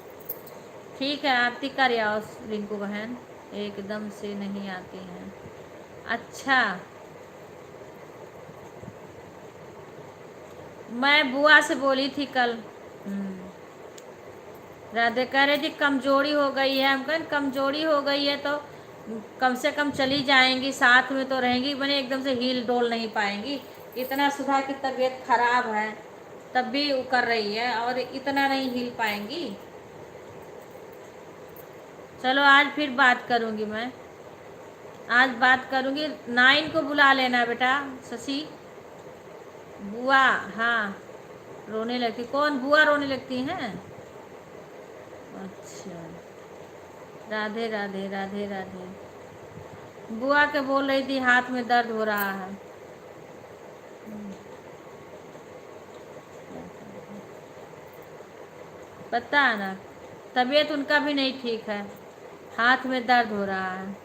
[SPEAKER 1] ठीक है आरती कर आओ रिंकू बहन, एकदम से नहीं आती हैं। अच्छा, मैं बुआ से बोली थी कल। राधे कह रही थी कमजोरी हो गई है। हम कहें कमजोरी हो गई है तो कम से कम चली जाएंगी, साथ में तो रहेंगी, बने एकदम से हिल डोल नहीं पाएंगी। इतना सुधा की तबीयत खराब है तब भी वो कर रही है, और इतना नहीं हिल पाएंगी। चलो आज फिर बात करूँगी मैं, आज बात करूँगी। 9 को बुला लेना बेटा शशि। बुआ, हाँ रोने लगती। कौन बुआ रोने लगती हैं? अच्छा, राधे राधे राधे राधे। बुआ के बोल रही थी हाथ में दर्द हो रहा है। पता है ना, तबीयत उनका भी नहीं ठीक है, हाथ में दर्द हो रहा है।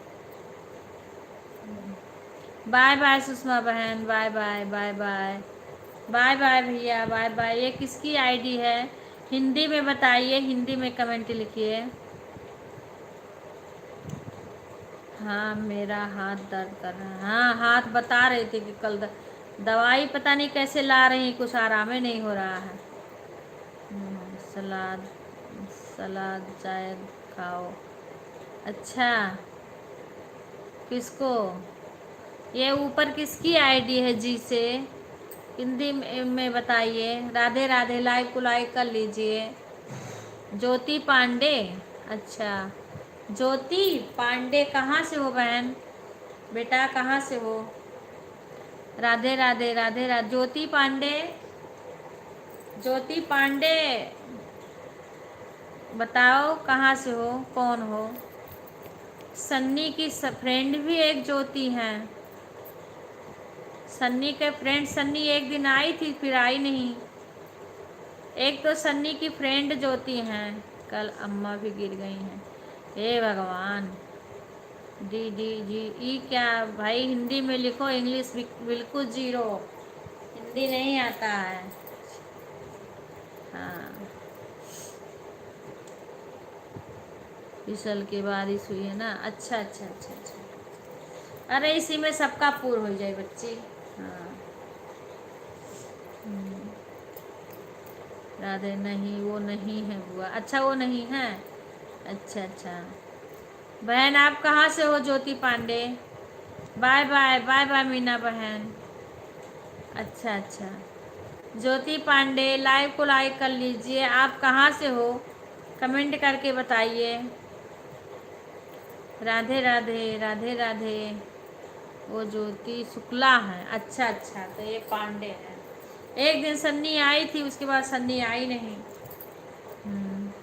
[SPEAKER 1] बाय बाय सुषमा बहन, bye bye bye bye bye bye भैया, बाय बाय। ये किसकी आईडी है? हिंदी में बताइए, हिंदी में कमेंट लिखिए। हाँ मेरा हाथ दर्द कर रहा है। हाँ हाथ बता रही थी कि कल दवाई पता नहीं कैसे ला रही, कुछ आराम ही नहीं हो रहा है। सलाद, सलाद शायद खाओ। अच्छा, किसको? ये ऊपर किसकी आईडी है जी से? हिंदी में बताइए। राधे राधे। लाइव को लाइक कर लीजिए। ज्योति पांडे, अच्छा ज्योति पांडे कहाँ से हो बहन, बेटा कहाँ से हो? राधे राधे राधे राधे। ज्योति पांडे, ज्योति पांडे बताओ कहाँ से हो, कौन हो? सन्नी की फ्रेंड भी एक ज्योति हैं। सन्नी के फ्रेंड, सन्नी एक दिन आई थी फिर आई नहीं। एक तो सन्नी की फ्रेंड ज्योति हैं। कल अम्मा भी गिर गई हैं। हे भगवान। डी डी जी ई क्या भाई, हिंदी में लिखो, इंग्लिश बिल्कुल जीरो, हिंदी नहीं आता है। हाँ, फिसल के बारिश हुई है ना। अच्छा अच्छा अच्छा अच्छा। अरे इसी में सबका पूर हो जाए बच्ची। हाँ। राधे नहीं, वो नहीं है बुआ। अच्छा वो नहीं है। अच्छा अच्छा। बहन आप कहाँ से हो? Jyoti Pande. Bye bye bye bye Meena बहन। अच्छा अच्छा। ज्योति पांडे लाइव को लाइक कर लीजिए। आप कहाँ से हो कमेंट करके बताइए। राधे राधे राधे राधे। वो ज्योति शुक्ला है। अच्छा अच्छा, तो ये पांडे है। एक दिन सन्नी आई थी, उसके बाद सन्नी आई नहीं।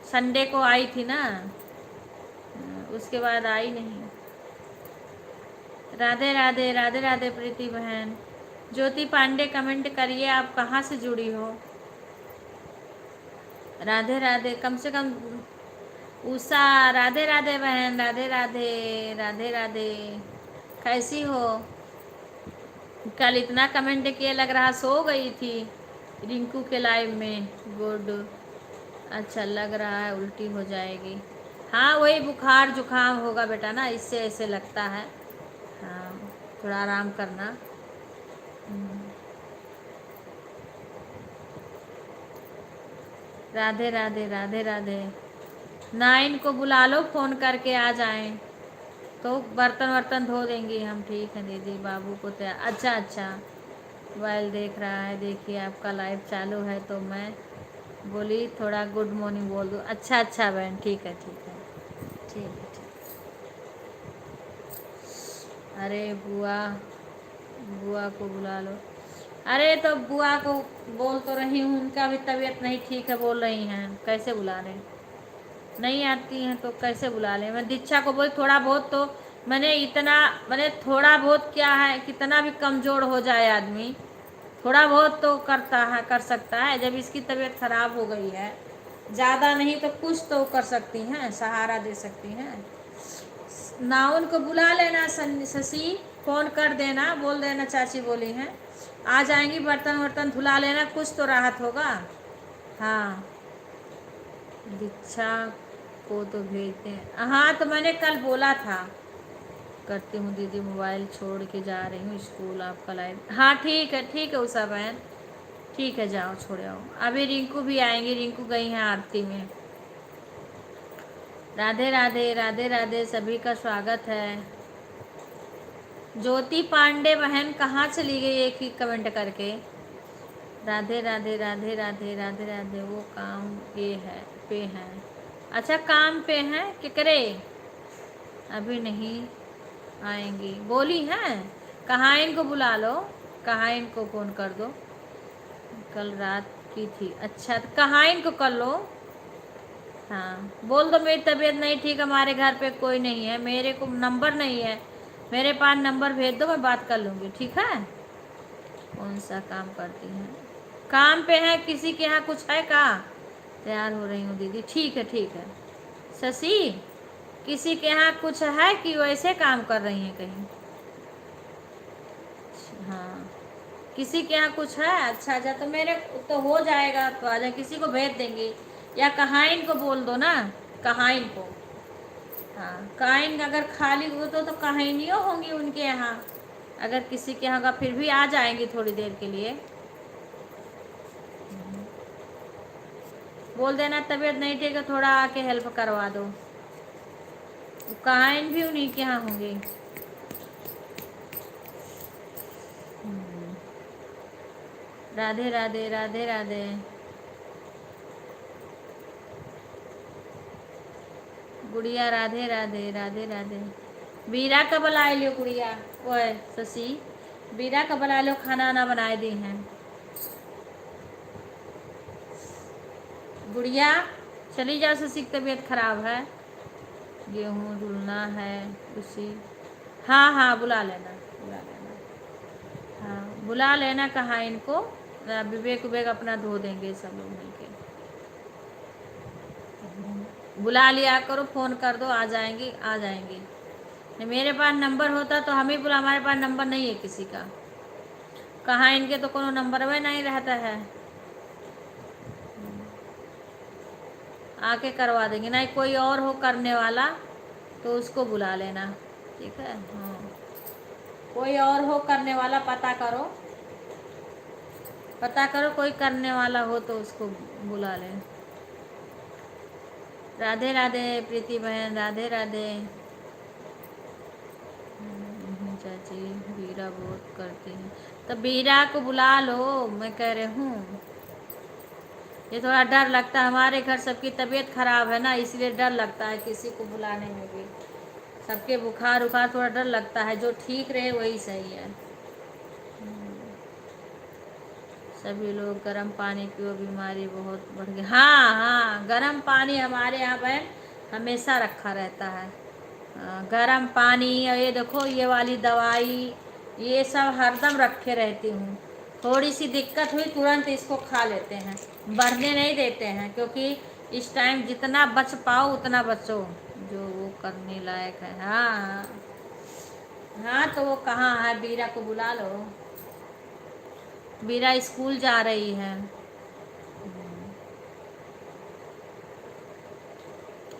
[SPEAKER 1] संडे को आई थी ना, उसके बाद आई नहीं। राधे राधे राधे राधे प्रीति बहन। ज्योति पांडे कमेंट करिए आप कहाँ से जुड़ी हो। राधे राधे। कम से कम उषा, राधे राधे बहन। राधे राधे राधे राधे। कैसी हो? कल इतना कमेंट किए, लग रहा सो गई थी रिंकू के लाइव में। गुड। अच्छा लग रहा है उल्टी हो जाएगी। हाँ वही बुखार जुकाम होगा बेटा ना, इससे ऐसे लगता है। हाँ, थोड़ा आराम करना। राधे राधे राधे राधे। नाइन को बुला लो, फ़ोन करके आ जाएं तो बर्तन वर्तन धो देंगे हम। ठीक है दीदी। बाबू को तैयार। अच्छा अच्छा, मोबाइल देख रहा है। देखिए आपका लाइव चालू है तो मैं बोली थोड़ा गुड मॉर्निंग बोल दूँ। अच्छा अच्छा बहन, ठीक है ठीक है ठीक है ठीक। अरे बुआ, बुआ को बुला लो। अरे तो बुआ को बोल तो रही हूँ, उनका भी तबीयत नहीं ठीक है बोल रही हैं, कैसे बुला रहे? नहीं आती हैं तो कैसे बुला लें? मैं दीक्षा को बोल थोड़ा बहुत तो, मैंने इतना, मैंने थोड़ा बहुत क्या है, कितना भी कमज़ोर हो जाए आदमी थोड़ा बहुत तो करता है, कर सकता है। जब इसकी तबीयत खराब हो गई है, ज़्यादा नहीं तो कुछ तो कर सकती हैं, सहारा दे सकती हैं ना। उनको बुला लेना शशि, फ़ोन कर देना, बोल देना चाची बोली हैं आ जाएंगी, बर्तन वर्तन धुला लेना, कुछ तो राहत होगा। हाँ, दीक्षा को तो भेजते हैं। हाँ तो मैंने कल बोला था करती हूँ दीदी, मोबाइल छोड़ के जा रही हूँ स्कूल, आपका लाइव। हाँ ठीक है उषा बहन, ठीक है जाओ छोड़ आओ। अभी रिंकू भी आएंगी, रिंकू गई हैं आरती में। राधे राधे राधे राधे। सभी का स्वागत है। ज्योति पांडे बहन कहाँ चली गई एक ही कमेंट करके? राधे राधे राधे राधे राधे राधे। वो काम पे हैं। अच्छा काम पे हैं किकरे, अभी नहीं आएंगी बोली हैं। कहाँ इनको बुला लो, कहाँ इनको फ़ोन कर दो। कल रात की थी। अच्छा तो कहाँ इनको कर लो। हाँ बोल दो मेरी तबीयत नहीं ठीक, हमारे घर पे कोई नहीं है, मेरे को नंबर नहीं है, मेरे पास नंबर भेज दो मैं बात कर लूँगी। ठीक है। कौन सा काम करती हैं? काम पे है किसी के यहाँ, कुछ है का? तैयार हो रही हूँ दीदी। ठीक है ठीक है। शशि किसी के यहाँ कुछ है कि वैसे काम कर रही हैं कहीं? हाँ किसी के यहाँ कुछ है। अच्छा अच्छा, तो मेरे तो हो जाएगा तो आ जाए, किसी को भेज देंगे। या कहाइन को बोल दो ना, कहाइन को। हाँ कहाइन अगर खाली हो तो कहानियों होंगी उनके यहाँ, अगर किसी के यहाँ का फिर भी आ जाएंगी थोड़ी देर के लिए। बोल देना तबीयत नहीं ठीक है, थोड़ा आके हेल्प करवा दो। कहाइन भी उन्हीं के यहाँ होंगी। राधे राधे राधे राधे। गुड़िया राधे राधे राधे राधे। बीरा कब ला लियो गुड़िया? ओए शशि, बीरा कब ला लो, खाना ना बनाए दी हैं गुड़िया। चली जाओ, शशि की तबीयत खराब है। गेहूँ धुलना है उसी। हाँ हाँ, बुला लेना बुला लेना। हाँ बुला लेना, कहाँ इनको। विवेक विवेक अपना धो देंगे सब लोग मिलके। बुला लिया करो, फ़ोन कर दो, आ जाएंगी आ जाएंगी। नहीं, मेरे पास नंबर होता तो हम ही बुला, हमारे पास नंबर नहीं है किसी का। कहाँ इनके तो कोनो नंबर में नहीं रहता है। आके करवा देंगे, नहीं कोई और हो करने वाला तो उसको बुला लेना, ठीक है। हाँ, कोई और हो करने वाला, पता करो कोई करने वाला हो तो उसको बुला लें। राधे राधे प्रीति बहन, राधे राधे। चाची बीरा बहुत करती है, तो बीरा को बुला लो, मैं कह रही हूँ। ये थोड़ा डर लगता है, हमारे घर सबकी तबीयत खराब है ना, इसलिए डर लगता है किसी को बुलाने में भी। सबके बुखार उखार, थोड़ा डर लगता है, जो ठीक रहे वही सही है। सभी लोग गर्म पानी पियो, बीमारी बहुत बढ़ गई। हाँ हाँ, गर्म पानी हमारे यहाँ बहन हमेशा रखा रहता है। गर्म पानी, और ये देखो ये वाली दवाई, ये सब हरदम रखे रहती हूँ। थोड़ी सी दिक्कत हुई तुरंत इसको खा लेते हैं, बढ़ने नहीं देते हैं, क्योंकि इस टाइम जितना बच पाओ उतना बचो, जो वो करने लायक है। हाँ हाँ हाँ, तो वो कहाँ है? बीरा को बुला लो, बीरा स्कूल जा रही है।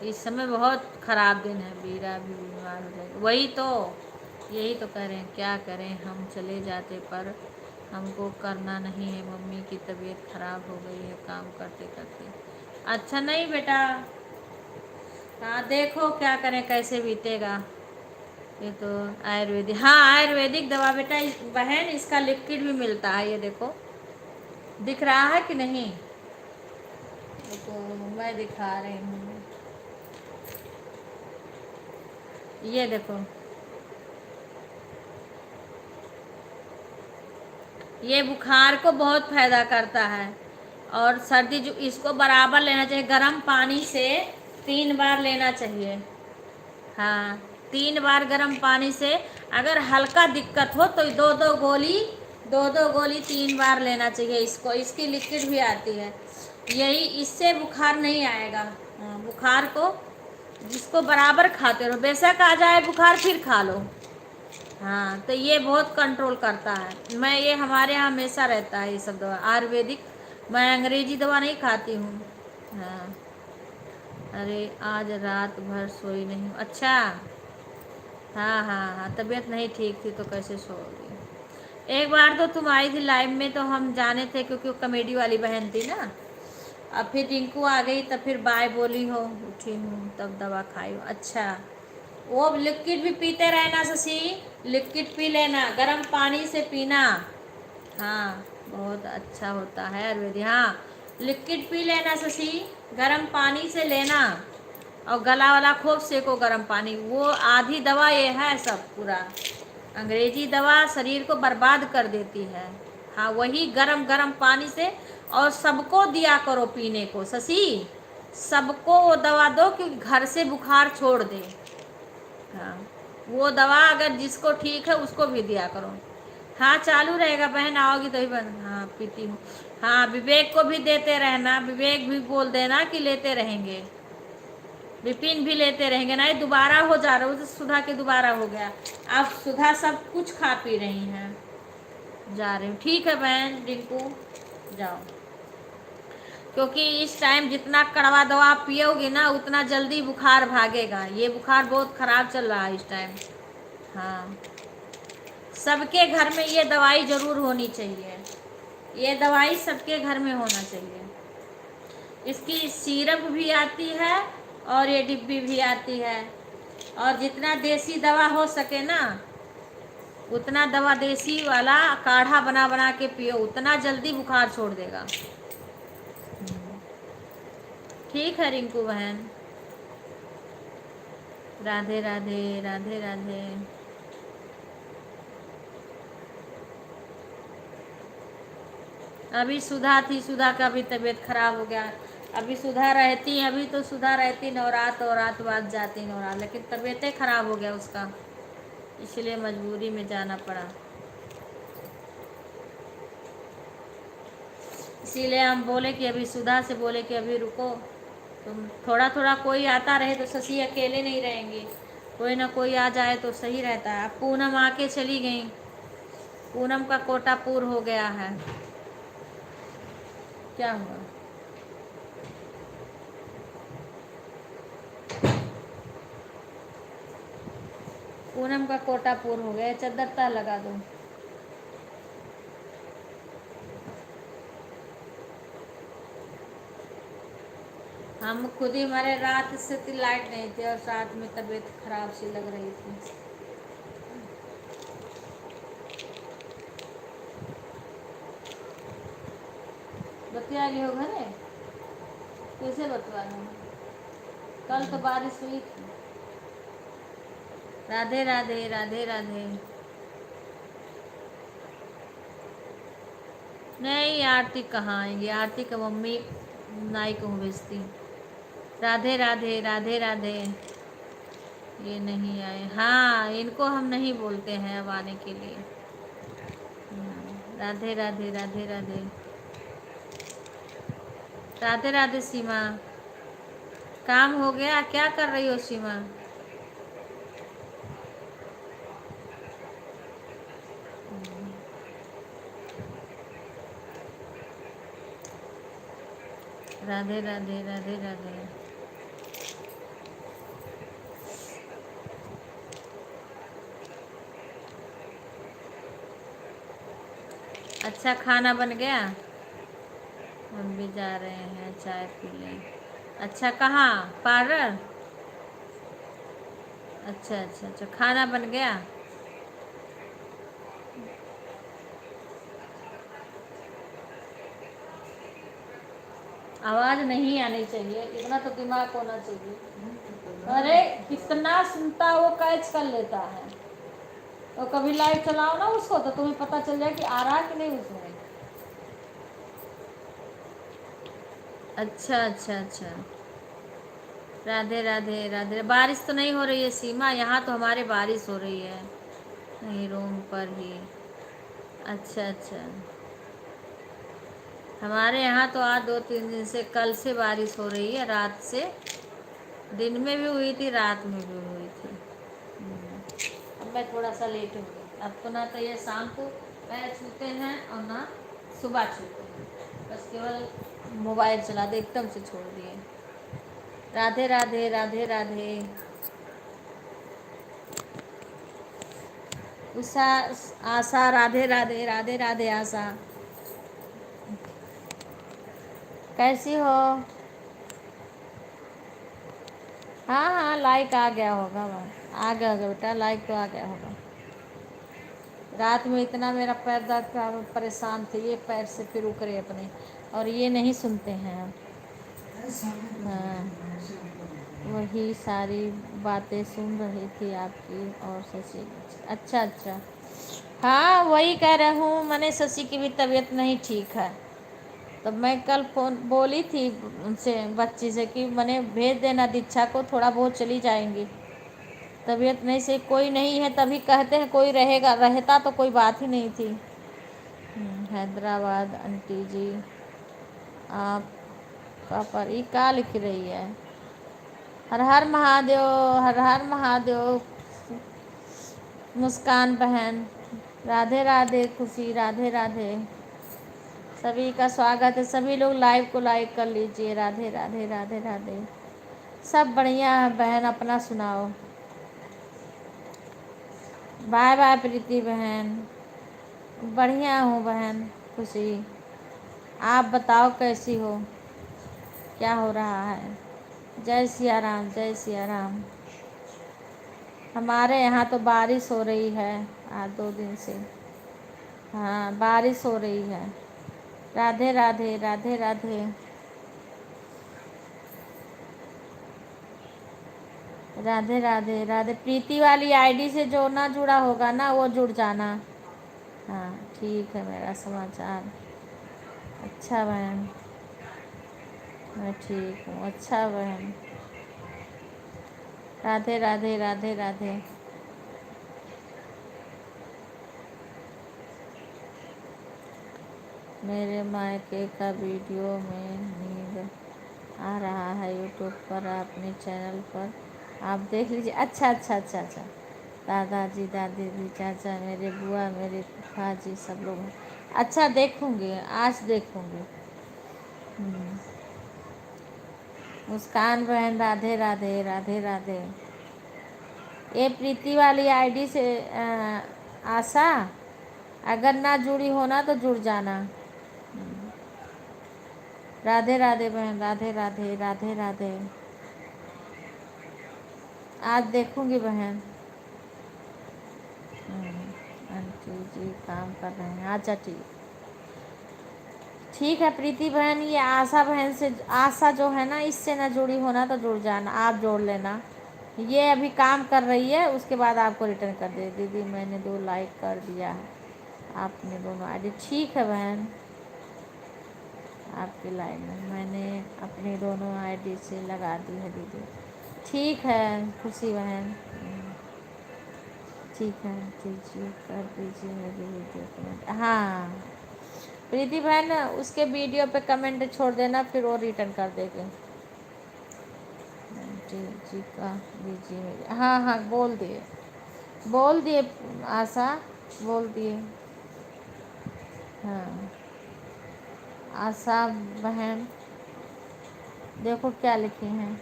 [SPEAKER 1] इस समय बहुत ख़राब दिन है, बीरा भी बीमार हो जाएगी। वही तो, यही तो कह रहे हैं, क्या करें, हम चले जाते पर हमको करना नहीं है। मम्मी की तबीयत ख़राब हो गई है काम करते करते। अच्छा नहीं बेटा, हाँ देखो क्या करें, कैसे बीतेगा। ये तो आयुर्वेदिक, हाँ आयुर्वेदिक दवा बेटा बहन, इसका लिक्विड भी मिलता है, ये देखो दिख रहा है कि नहीं? ये तो मैं दिखा रही हूँ, ये देखो, ये बुखार को बहुत फायदा करता है। और सर्दी जो, इसको बराबर लेना चाहिए, गर्म पानी से 3 बार लेना चाहिए। हाँ 3 बार गर्म पानी से, अगर हल्का दिक्कत हो तो दो दो गोली 3 बार लेना चाहिए इसको। इसकी लिक्विड भी आती है, यही इससे बुखार नहीं आएगा। हाँ, बुखार को जिसको बराबर खाते रहो, बेशक आ जाए बुखार फिर खा लो। हाँ तो ये बहुत कंट्रोल करता है। मैं ये हमारे यहाँ हमेशा रहता है ये सब दवा आयुर्वेदिक, मैं अंग्रेजी दवा नहीं खाती हूँ। हाँ, अरे आज रात भर सोई नहीं हूँ। अच्छा, हाँ हाँ हाँ, तबीयत नहीं ठीक थी तो कैसे सोओगी। एक बार तो तुम आई थी लाइव में तो हम जाने थे, क्योंकि वो कॉमेडी वाली बहन थी ना। अब फिर रिंकू आ गई तब फिर बाय बोली हो, उठी हूँ तब दवा खाई हो। अच्छा, वो लिक्विड भी पीते रहना शशि, लिक्विड पी लेना, गर्म पानी से पीना। हाँ बहुत अच्छा होता है आयुर्वेदिक। हाँ लिक्विड पी लेना शशि, गर्म पानी से लेना, और गला वाला खूब सेको गर्म पानी। वो आधी दवा ये है सब पूरा, अंग्रेजी दवा शरीर को बर्बाद कर देती है। हाँ वही गरम गरम पानी से, और सबको दिया करो पीने को शशि, सबको वो दवा दो, क्योंकि घर से बुखार छोड़ दे। हाँ वो दवा अगर जिसको ठीक है उसको भी दिया करो। हाँ चालू रहेगा बहन, आओगी तो ही बन। हाँ पीती हूँ। हाँ विवेक को भी देते रहना, विवेक भी बोल देना कि लेते रहेंगे, विपिन भी लेते रहेंगे। नहीं दोबारा हो जा रहा हूँ, सुधा के दोबारा हो गया। अब सुधा सब कुछ खा पी रही हैं, जा रही हूँ। ठीक है बहन रिंकू, जाओ, क्योंकि इस टाइम जितना कड़वा दवा पियोगे ना उतना जल्दी बुखार भागेगा। ये बुखार बहुत ख़राब चल रहा है इस टाइम। हाँ सबके घर में ये दवाई ज़रूर होनी चाहिए, ये दवाई सबके घर में होना चाहिए। इसकी सिरप भी आती है और ये डिब्बी भी आती है, और जितना देसी दवा हो सके ना उतना दवा देसी वाला काढ़ा बना बना के पियो, उतना जल्दी बुखार छोड़ देगा। ठीक है रिंकू बहन। राधे राधे राधे राधे। अभी सुधा थी, सुधा का भी तबीयत खराब हो गया। अभी सुधा रहती, अभी तो सुधा रहती नवरात और रात बाद जाती नवरात, लेकिन तबीयतें खराब हो गया उसका, इसलिए मजबूरी में जाना पड़ा। इसीलिए हम बोले कि अभी सुधा से बोले कि अभी रुको, तुम थोड़ा थोड़ा कोई आता रहे तो शशि अकेले नहीं रहेंगे, कोई ना कोई आ जाए तो सही रहता है। अब पूनम आके चली गई, पूनम का कोटा पूर हो गया है। क्या हुआ? पूनम का कोटा पूर हो गया, चद्दरता लगा दो। हम खुद ही, हमारे रात से लाइट नहीं थी और साथ में तबीयत खराब सी लग रही थी। बतिया गए हो घरे? कैसे बतवा रहे? कल तो बारिश हुई थी। राधे राधे राधे राधे। नहीं आरती कहाँ आएंगी, आरती का मम्मी नाई को भेजती। राधे राधे राधे राधे। ये नहीं आए, हाँ इनको हम नहीं बोलते हैं अब आने के लिए। राधे राधे राधे राधे राधे राधे। सीमा, काम हो गया? क्या कर रही हो सीमा? राधे राधे राधे राधे। अच्छा खाना बन गया? हम भी जा रहे हैं चाय पी लें। अच्छा कहाँ? पार्लर? अच्छा अच्छा अच्छा, खाना बन गया? आवाज़ नहीं आनी चाहिए, इतना तो दिमाग होना चाहिए। अरे कितना सुनता, वो कैच कर लेता है। तो कभी लाइव चलाओ ना उसको, तो तुम्हें पता चल जाए कि आ रहा कि नहीं उसमें। अच्छा अच्छा अच्छा। राधे राधे राधे। बारिश तो नहीं हो रही है सीमा, यहाँ तो हमारे बारिश हो रही है, नहीं रूम पर ही। अच्छा अच्छा। हमारे यहाँ तो आज 2-3 दिन से, कल से बारिश हो रही है, रात से। दिन में भी हुई थी, रात में भी हुई थी। अब मैं थोड़ा सा लेट हो गई। अब तो ना तो ये शाम को पैर छूते हैं और ना सुबह छूते हैं, बस केवल मोबाइल चला दे, एकदम से छोड़ दिए। राधे राधे राधे राधे। उषा, आशा, राधे राधे राधे राधे। आशा कैसी हो? हाँ हाँ लाइक आ गया होगा, आ गया होगा बेटा, लाइक तो आ गया होगा। रात में इतना मेरा पैर दर्द का, परेशान थे, ये पैर से फिर उकरे अपने, और ये नहीं सुनते हैं। हाँ वही सारी बातें सुन रही थी आपकी और शशि। अच्छा अच्छा। हाँ वही कह रहा हूँ, मैंने शशि की भी तबीयत नहीं ठीक है। तब मैं कल फ़ोन बोली थी उनसे, बच्ची से, कि मैंने भेज देना दीक्षा को, थोड़ा बहुत चली जाएंगी। तबीयत नहीं से कोई नहीं है तभी कहते हैं कोई रहेगा, रहता तो कोई बात ही नहीं थी। हैदराबाद आंटी जी, आपका पर ये क्या लिख रही है? हर हर महादेव, हर हर महादेव। मुस्कान बहन, राधे राधे। खुशी, राधे राधे। सभी का स्वागत है, सभी लोग लाइव को लाइक कर लीजिए। राधे राधे राधे राधे। सब बढ़िया है बहन, अपना सुनाओ। बाय बाय प्रीति बहन। बढ़िया हूँ बहन खुशी, आप बताओ कैसी हो, क्या हो रहा है? जय सिया राम, जय सिया राम। हमारे यहाँ तो बारिश हो रही है आज 2 दिन से। हाँ, बारिश हो रही है। राधे राधे, राधे राधे, राधे राधे, राधे। प्रीति वाली आईडी से जो ना जुड़ा होगा ना, वो जुड़ जाना। हाँ, ठीक है। मेरा समाचार अच्छा बहन, मैं ठीक हूँ। अच्छा बहन, राधे राधे, राधे राधे। मेरे मायके का वीडियो में नींद आ रहा है यूट्यूब पर, अपने चैनल पर आप देख लीजिए। अच्छा अच्छा अच्छा अच्छा। दादाजी, दादी जी, चाचा, मेरे बुआ, मेरे फूफा जी, सब लोग हैं। अच्छा, देखूँगी, आज देखूँगी। मुस्कान बहन, राधे राधे, राधे राधे। ये प्रीति वाली आईडी से आशा, अगर ना जुड़ी होना तो जुड़ जाना। राधे राधे बहन, राधे राधे, राधे राधे। आज देखूँगी बहन। आंटी जी काम कर रहे हैं। अच्छा, ठीक, ठीक है प्रीति बहन। ये आशा बहन से, आशा जो है ना, इससे ना जुड़ी होना तो जुड़ जाना, आप जोड़ लेना। ये अभी काम कर रही है, उसके बाद आपको रिटर्न कर दे। दीदी मैंने 2 लाइक कर दिया है, आपने दोनों आईडी। ठीक है बहन, आपकी लाइन में मैंने अपनी दोनों आईडी से लगा दी है दीदी। ठीक है खुशी बहन, ठीक है। दीजिए, कर दीजिए मेरी वीडियो कमेंट। हाँ प्रीति बहन, उसके वीडियो पे कमेंट छोड़ देना, फिर वो रिटर्न कर देंगे। जी जी का दीजिए मेरी। हाँ हाँ, बोल दिए, बोल दिए आशा, बोल दिए। हाँ आशा बहन, देखो क्या लिखी हैं।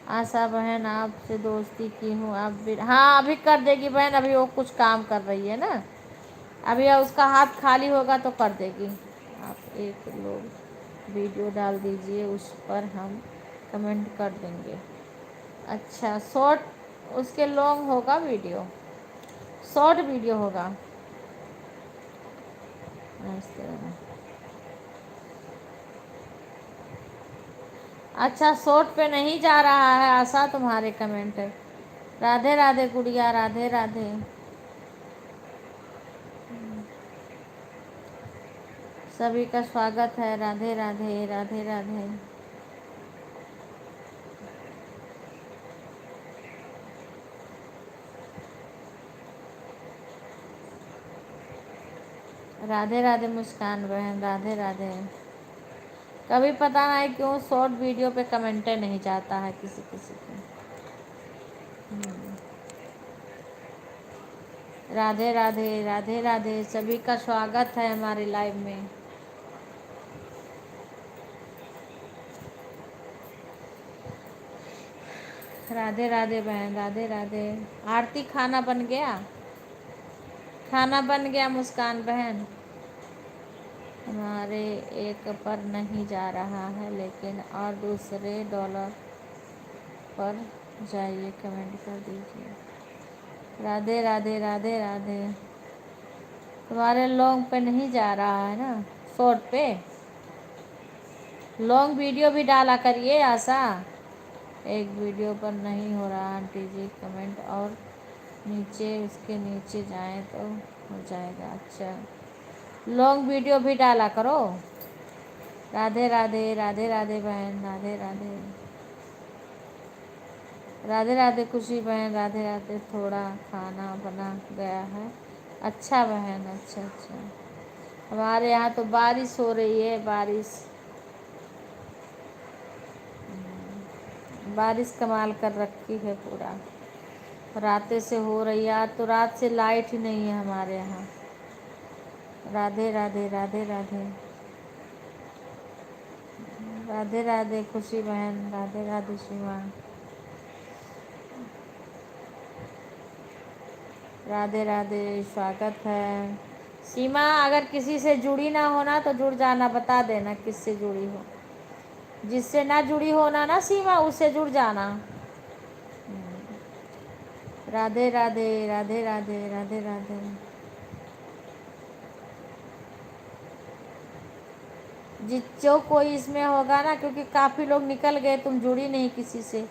[SPEAKER 1] आशा बहन, आपसे दोस्ती की हूँ, आप भी। हाँ, अभी कर देगी बहन, अभी वो कुछ काम कर रही है ना, अभी उसका हाथ खाली होगा तो कर देगी। आप एक लोग वीडियो डाल दीजिए, उस पर हम कमेंट कर देंगे। अच्छा, शॉर्ट, उसके लॉन्ग होगा वीडियो, शॉर्ट वीडियो होगा। अच्छा, शॉर्ट पे नहीं जा रहा है आशा तुम्हारे कमेंट। राधे राधे गुड़िया, राधे राधे। सभी का स्वागत है। राधे राधे, राधे राधे। राधे राधे मुस्कान बहन, राधे राधे। कभी पता नहीं क्यों शॉर्ट वीडियो पे कमेंटे नहीं जाता है किसी किसी को। राधे राधे, राधे राधे। सभी का स्वागत है हमारे लाइव में। राधे राधे बहन, राधे राधे। आरती, खाना बन गया? खाना बन गया मुस्कान बहन? हमारे एक पर नहीं जा रहा है, लेकिन और दूसरे डॉलर पर जाइए, कमेंट कर दीजिए। राधे राधे, राधे राधे। तुम्हारे लॉन्ग पे नहीं जा रहा है ना, शॉर्ट पे? लॉन्ग वीडियो भी डाला करिए आशा। एक वीडियो पर नहीं हो रहा आंटी जी कमेंट, और नीचे, उसके नीचे जाएं तो हो जाएगा। अच्छा, लॉन्ग वीडियो भी डाला करो। राधे राधे, राधे राधे बहन, राधे राधे, राधे राधे खुशी बहन, राधे राधे। थोड़ा खाना बना गया है। अच्छा बहन, अच्छा अच्छा। हमारे यहाँ तो बारिश हो रही है, बारिश, बारिश कमाल कर रखी है पूरा। रातें से हो रही है, आज तो रात से लाइट ही नहीं है हमारे यहाँ। राधे राधे, राधे राधे, राधे राधे खुशी बहन, राधे राधे सीमा। राधे राधे, स्वागत है। सीमा, अगर किसी से जुड़ी ना होना तो जुड़ जाना, बता देना किससे जुड़ी हो। जिससे ना जुड़ी होना ना सीमा, उससे जुड़ जाना। राधे राधे राधे राधे राधे राधे। जो कोई इसमें होगा ना, क्योंकि काफ़ी लोग निकल गए, तुम जुड़ी नहीं किसी से।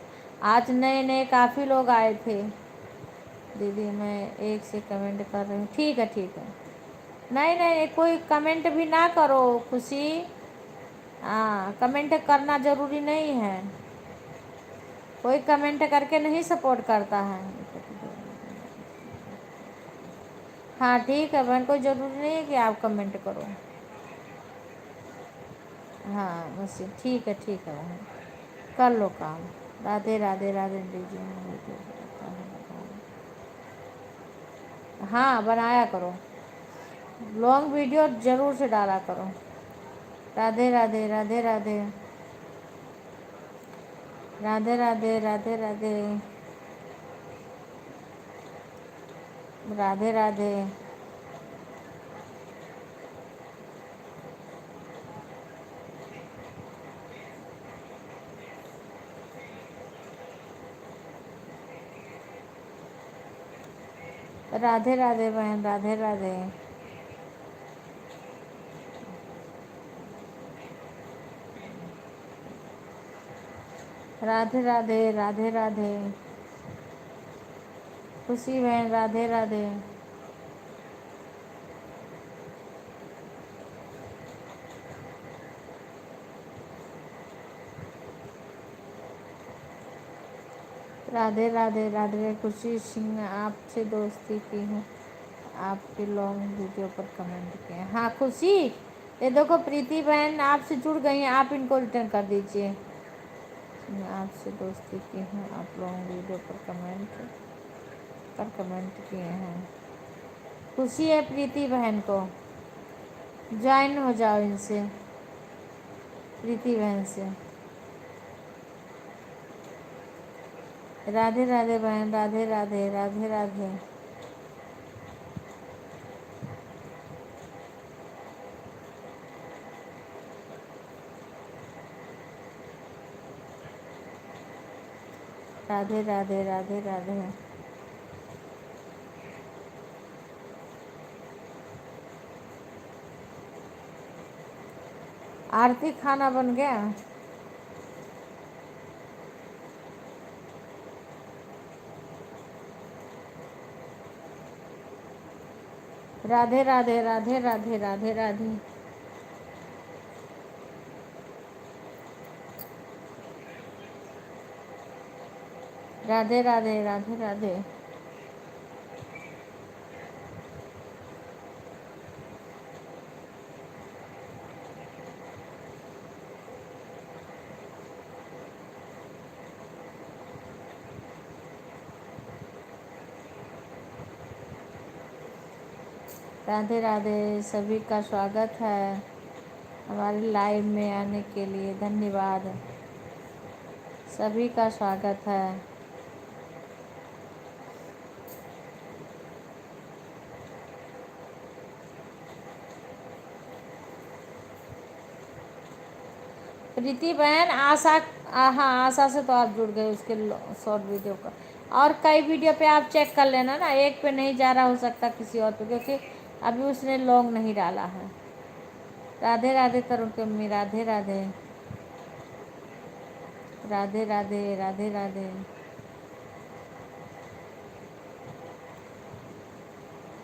[SPEAKER 1] आज नए नए काफ़ी लोग आए थे। दीदी मैं एक से कमेंट कर रही हूँ। ठीक है ठीक है। नहीं नहीं, कोई कमेंट भी ना करो खुशी। हाँ, कमेंट करना ज़रूरी नहीं है। कोई कमेंट करके नहीं सपोर्ट करता है। हाँ ठीक है बहन, कोई ज़रूरी नहीं है कि आप कमेंट करो। हाँ बस ठीक है बहन, कर लो काम। राधे राधे राधे दीजिए। हाँ बनाया करो, लॉन्ग वीडियो ज़रूर से डाला करो। राधे राधे राधे राधे राधे राधे राधे राधे राधे राधे राधे राधे बहन, राधे राधे राधे राधे राधे राधे। खुशी बहन राधे राधे। राधे राधे राधे। खुशी सिंह, आपसे दोस्ती की हूँ, आपके लॉन्ग वीडियो पर कमेंट किए। हाँ खुशी, ये देखो प्रीति बहन आपसे जुड़ गई हैं, आप इनको रिटर्न कर दीजिए। आपसे दोस्ती की हूँ, आप लॉन्ग वीडियो पर कमेंट किए हैं। खुशी है प्रीति बहन को, ज्वाइन हो जाओ इनसे, प्रीति बहन से। राधे राधे बहन, राधे राधे राधे राधे राधे राधे राधे राधे। आरती खाना बन गया। राधे राधे राधे राधे राधे राधे राधे राधे राधे राधे। राधे राधे, सभी का स्वागत है हमारे लाइव में आने के लिए। धन्यवाद, सभी का स्वागत है। प्रीति बहन हाँ आशा से तो आप जुड़ गए, उसके शॉर्ट वीडियो का। और कई वीडियो पे आप चेक कर लेना ना, एक पे नहीं जा रहा, हो सकता किसी और पे, क्योंकि अभी उसने लॉन्ग नहीं डाला है। राधे राधे तरुण की अम्मी, राधे राधे राधे राधे राधे राधे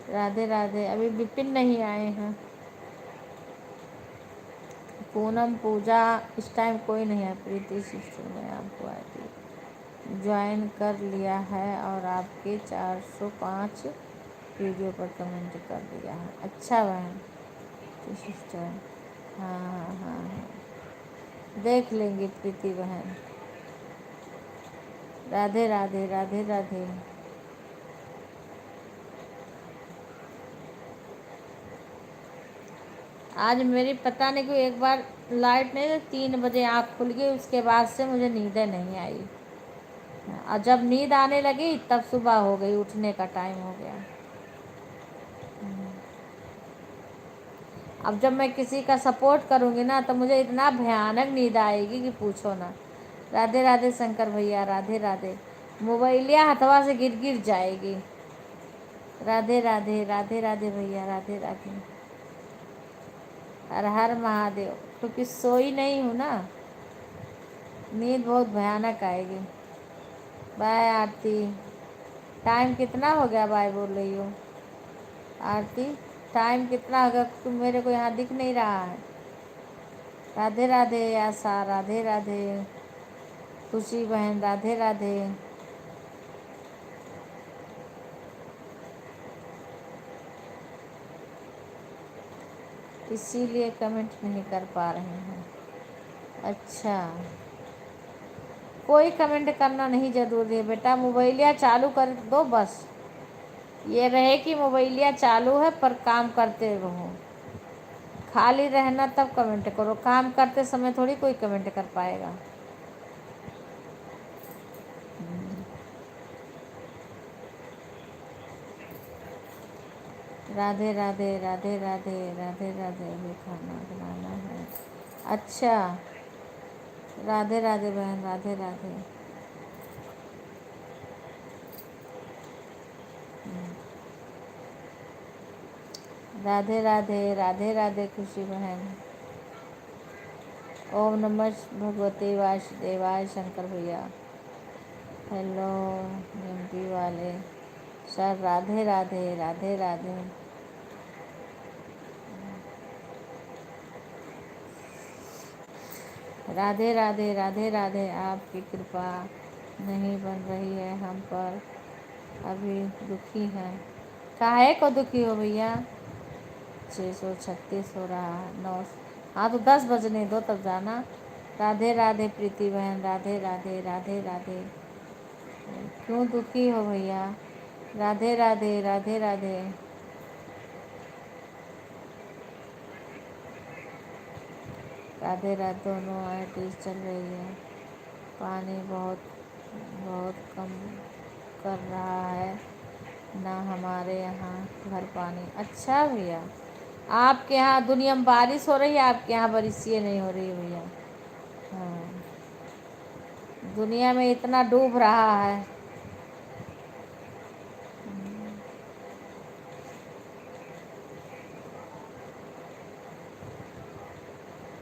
[SPEAKER 1] राधे राधे। अभी विपिन नहीं आए हैं। पूनम, पूजा, इस टाइम कोई नहीं है। प्रीति सिस्टर, मैं आपको आई थी, ज्वाइन कर लिया है और आपके 405 वीडियो पर कमेंट कर दिया है। अच्छा बहन सिस्टर, हाँ हाँ हाँ हाँ, देख लेंगे प्रीति बहन। राधे राधे राधे राधे। आज मेरी पता नहीं क्यों एक बार लाइट नहीं, 3 बजे आँख खुल गई, उसके बाद से मुझे नींद नहीं आई। और जब नींद आने लगी तब सुबह हो गई, उठने का टाइम हो गया। अब जब मैं किसी का सपोर्ट करूँगी ना तो मुझे इतना भयानक नींद आएगी कि पूछो ना। राधे राधे शंकर भैया, राधे राधे। मोबाइलिया हथवा से गिर गिर जाएगी। राधे राधे राधे राधे भैया, राधे राधे। हर हर महादेव। क्योंकि सोई नहीं हूँ ना, नींद बहुत भयानक आएगी। बाय आरती। टाइम कितना हो गया बाय बोल रही हो आरती? टाइम कितना हो गया? तुम मेरे को यहाँ दिख नहीं रहा है। राधे राधे आशा, राधे राधे खुशी बहन, राधे राधे। इसीलिए कमेंट नहीं कर पा रहे हैं। अच्छा, कोई कमेंट करना नहीं जरूरी है बेटा, मोबाइलिया चालू कर दो बस। ये रहे कि मोबाइलिया चालू है पर काम करते रहो। खाली रहना तब कमेंट करो, काम करते समय थोड़ी कोई कमेंट कर पाएगा। राधे राधे राधे राधे राधे राधे। अभी खाना बनाना है। अच्छा, राधे राधे बहन, राधे राधे। राधे राधे राधे राधे खुशी बहन। ओम नमः भगवते वासुदेवाय। शंकर भैया हेलो। एमपी वाले सर, राधे राधे राधे राधे। राधे राधे राधे राधे। आपकी कृपा नहीं बन रही है हम पर, अभी दुखी हैं। काहे को दुखी हो भैया? 636 हो रहा है, 9। हाँ तो 10 बजने दो तब जाना। राधे राधे प्रीति बहन, राधे राधे राधे राधे। क्यों दुखी हो भैया? राधे राधे राधे राधे। राधे राधे। दोनों आईडी चल रही है। पानी बहुत बहुत कम कर रहा है ना हमारे यहाँ घर पानी। अच्छा भैया, आपके यहाँ दुनिया में बारिश हो रही है, आपके यहाँ बारिश ये नहीं हो रही है भैया। हाँ, दुनिया में इतना डूब रहा है।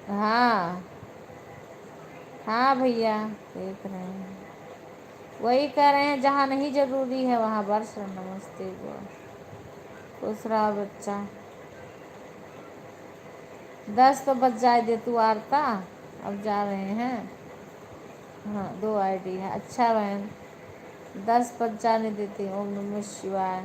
[SPEAKER 1] हाँ हाँ भैया, देख रहे हैं। वही कह रहे हैं, जहाँ नहीं ज़रूरी है वहाँ बरस। नमस्ते गो। खुश रहा बच्चा। 10 तो बच जाए दे तू आरता। अब जा रहे हैं। हाँ, 2 आईडी है। अच्छा बहन, 10 बच जाने देती। ओम नमः शिवाय।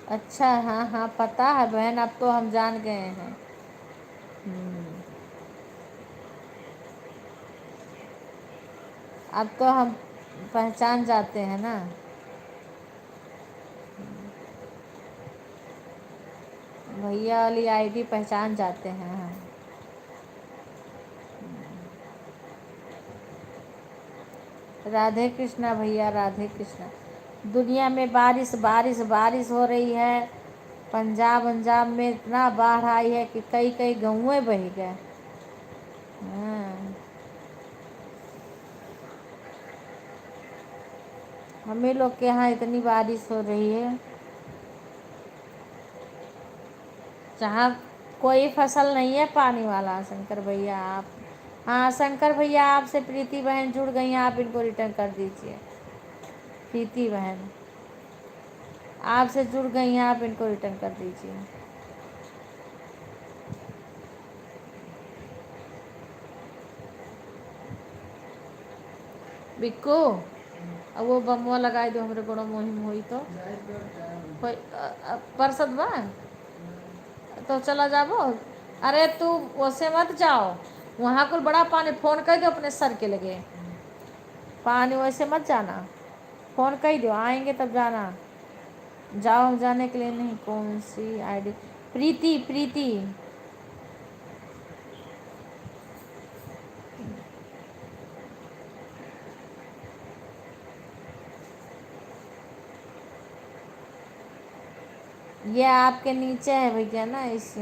[SPEAKER 1] अच्छा, हाँ हाँ पता है बहन, अब तो हम जान गए हैं। अब तो हम पहचान जाते हैं ना। भैया वाली आईडी पहचान जाते हैं हम। राधे कृष्णा भैया, राधे कृष्णा। दुनिया में बारिश बारिश बारिश हो रही है। पंजाब में इतना बाढ़ आई है कि कई कई गाँवें बह गए। हाँ, हमें लोग के यहाँ इतनी बारिश हो रही है जहाँ कोई फसल नहीं है पानी वाला। शंकर भैया आप, हाँ शंकर भैया आपसे प्रीति बहन जुड़ गई हैं, आप इनको रिटर्न कर दीजिए। प्रीति बहन आपसे जुड़ गई हैं, आप इनको रिटर्न कर दीजिए। बिक्कू, अब वो बमुआ लगाई दो हमरे गोड़ो मुहिम हुई तो कोई परसद बा तो चला जाबो। अरे तू वैसे मत जाओ, वहाँ कुल बड़ा पानी। फोन कर दो अपने सर के लगे, पानी वैसे मत जाना। फोन कर दो, आएंगे तब जाना। जाओ, जाने के लिए नहीं। कौन सी आईडी? प्रीति, प्रीति। ये आपके नीचे है भैया ना, इस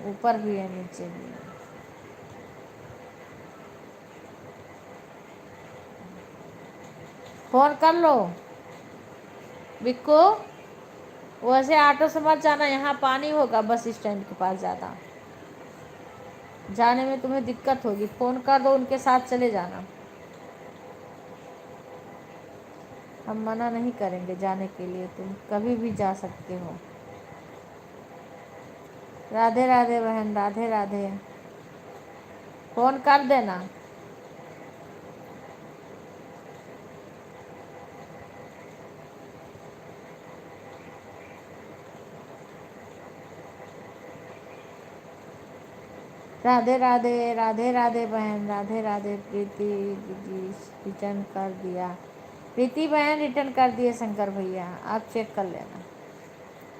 [SPEAKER 1] ऊपर भी है नीचे भी है। फ़ोन कर लो बिक्को। वैसे ऑटो से मत जाना, यहाँ पानी होगा बस स्टैंड के पास, ज़्यादा जाने में तुम्हें दिक्कत होगी। फ़ोन कर दो, उनके साथ चले जाना। हम मना नहीं करेंगे जाने के लिए, तुम कभी भी जा सकते हो। राधे राधे बहन, राधे राधे। फ़ोन कर देना। राधे राधे, राधे राधे बहन, राधे राधे। प्रीति दीदी रिटर्न कर दिया। प्रीति बहन रिटर्न कर दिए शंकर भैया, आप चेक कर लेना,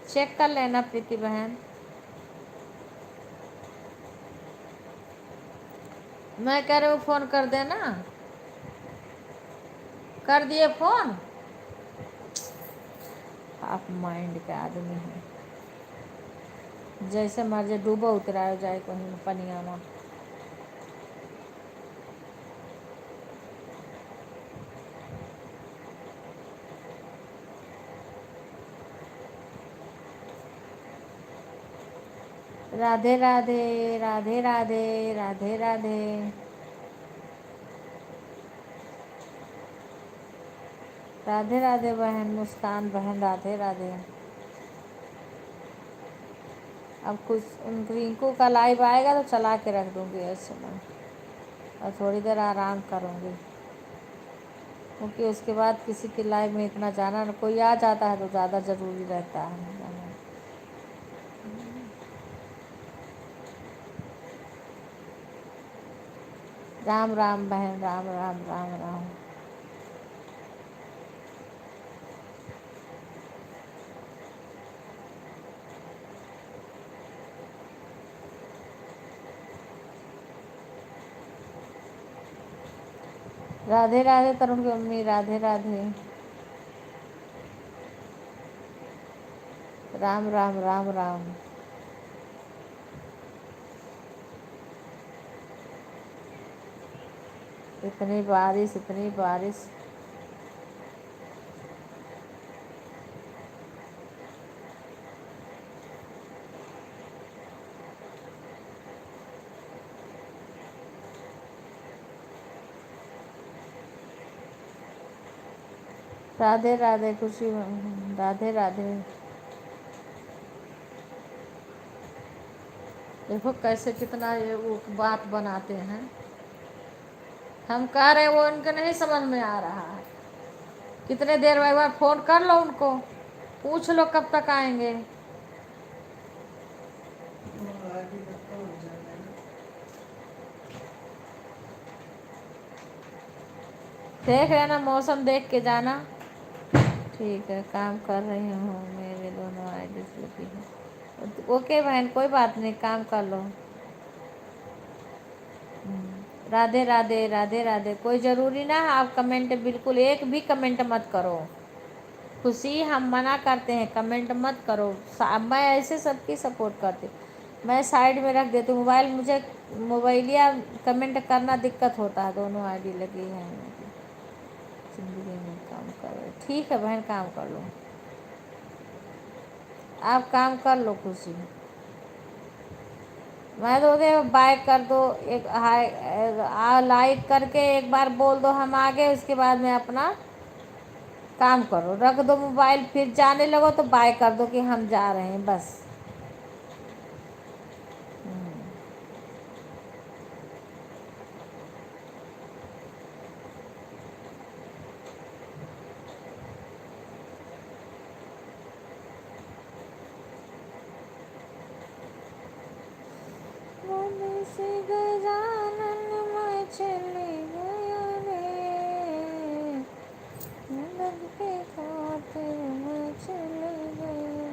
[SPEAKER 1] चेक कर लेना प्रीति बहन। मैं कह रही हूँ फ़ोन कर देना। कर दिए फ़ोन। आप माइंड के आदमी हैं, जैसे मर्जी डूबो उतरायो जाए कहीं पनिया में। राधे राधे, राधे राधे, राधे राधे। राधे राधे बहन, मुस्कान बहन, राधे राधे। अब कुछ रिंकू का लाइव आएगा तो चला के रख दूँगी ऐसे में, और थोड़ी देर आराम करूँगी, क्योंकि उसके बाद किसी की लाइव में इतना जाना, कोई आ जाता है तो ज़्यादा ज़रूरी रहता है जाना। राम राम बहन, राम राम, राम राम। राधे राधे तरुण की मम्मी, राधे राधे। राम राम, राम राम। इतनी बारिश, इतनी बारिश। राधे राधे खुशी, राधे राधे। देखो कैसे कितना ये वो बात बनाते हैं। हम कह रहे हैं, वो उनके नहीं समझ में आ रहा है। कितने देर में, एक बार फ़ोन कर लो उनको, पूछ लो कब तक आएंगे। देख लेना, मौसम देख के जाना। ठीक है, काम कर रही हूँ, मेरे दोनों आईडी लगी है। ओके बहन, कोई बात नहीं, काम कर लो। राधे राधे, राधे राधे। कोई ज़रूरी ना है आप कमेंट, बिल्कुल एक भी कमेंट मत करो। खुशी, हम मना करते हैं, कमेंट मत करो। मैं ऐसे सबकी सपोर्ट करती हूँ, मैं साइड में रख देती हूँ मोबाइल। मुझे मोबाइलिया कमेंट करना दिक्कत होता है, दोनों आईडी लगी है मेरी। ज़िंदगी में काम करो, ठीक है बहन, काम कर लो, आप काम कर लो खुशी। मैं तो दे बाय कर दो, एक हाय लाइक करके एक बार बोल दो हम आ गए, उसके बाद में अपना काम करो, रख दो मोबाइल, फिर जाने लगो तो बाय कर दो कि हम जा रहे हैं, बस। मन से गजानन मैं चले गया रे, नंद के खातिर मैं चले गया।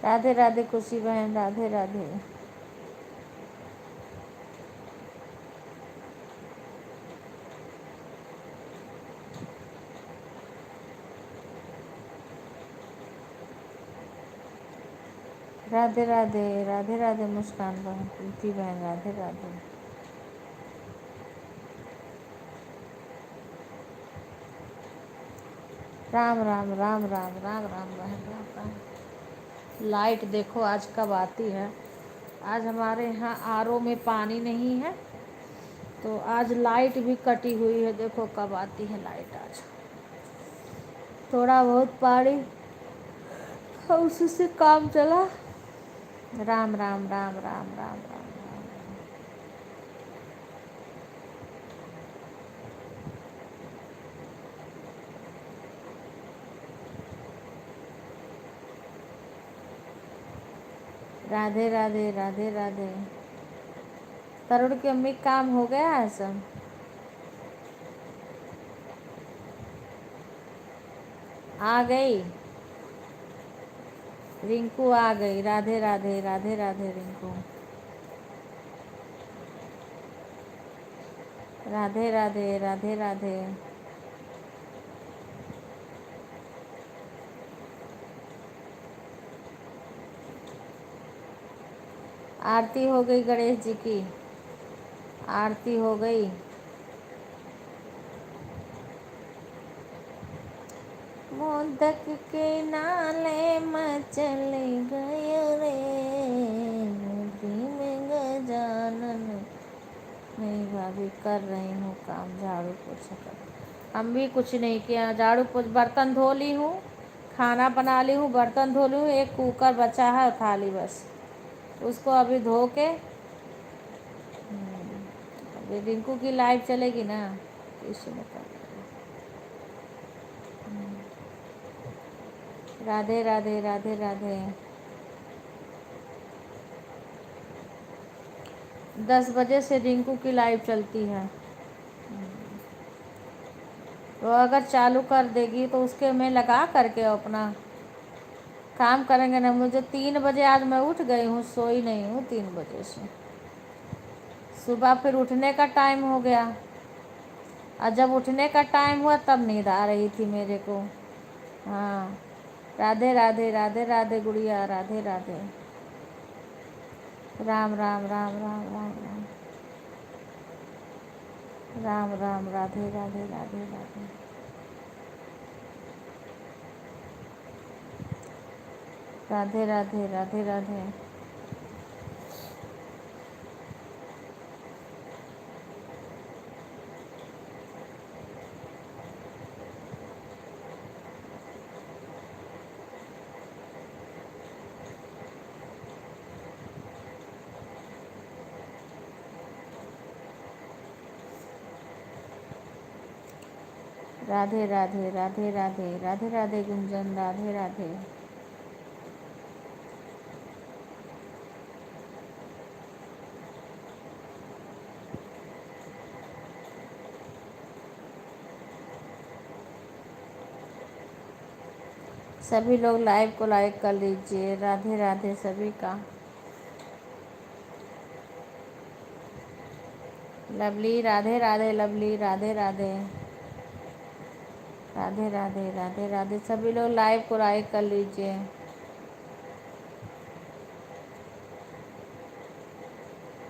[SPEAKER 1] राधे राधे खुशी बहन, राधे राधे। राधे राधे, राधे राधे मुस्कान बहन, प्रीति बहन, राधे राधे। राम राम राम राम राम राम बहन, राम राम। लाइट देखो आज कब आती है। आज हमारे यहाँ आरओ में पानी नहीं है, तो आज लाइट भी कटी हुई है। देखो कब आती है लाइट आज। थोड़ा बहुत पानी उससे काम चला। राम राम राम राम राम राम राम। राधे राधे, राधे राधे। तरुण की अम्मी काम हो गया है सब? आ गई रिंकू, आ गई। राधे राधे, राधे राधे रिंकू। राधे राधे, राधे राधे। आरती हो गई गणेश जी की, आरती हो गई। मोदक के नाले मचल गयो रे, मुट्ठी में गजानन। नहीं भाभी, कर रही हूँ काम, झाड़ू पोछा कर। हम भी कुछ नहीं किया, झाड़ू पोछ, बर्तन धो ली हूँ, खाना बना ली हूँ, बर्तन धो ली हूँ। एक कुकर बचा है थाली बस, उसको अभी धो के। अभी रिंकू की लाइव चलेगी ना, इसमें कर। राधे राधे, राधे राधे। 10 बजे से रिंकू की लाइव चलती है। वो अगर चालू कर देगी तो उसके में लगा करके अपना काम करेंगे ना। मुझे 3 बजे आज मैं उठ गई हूँ, सोई नहीं हूँ 3 बजे से। सुबह फिर उठने का टाइम हो गया, और जब उठने का टाइम हुआ तब नींद आ रही थी मेरे को। हाँ। राधे राधे, राधे राधे गुड़िया, राधे राधे। राम राम राम राम राम राम राम राम। राधे राधे, राधे राधे। राधे राधे, राधे राधे। राधे राधे, राधे राधे, राधे राधे गुंजन, राधे राधे। सभी लोग लाइव को लाइक कर लीजिए। राधे राधे सभी का। Lovely, Radhe Radhe lovely, Radhe Radhe. राधे राधे, राधे राधे सभी लोग लाइव को लाइक कर लीजिए।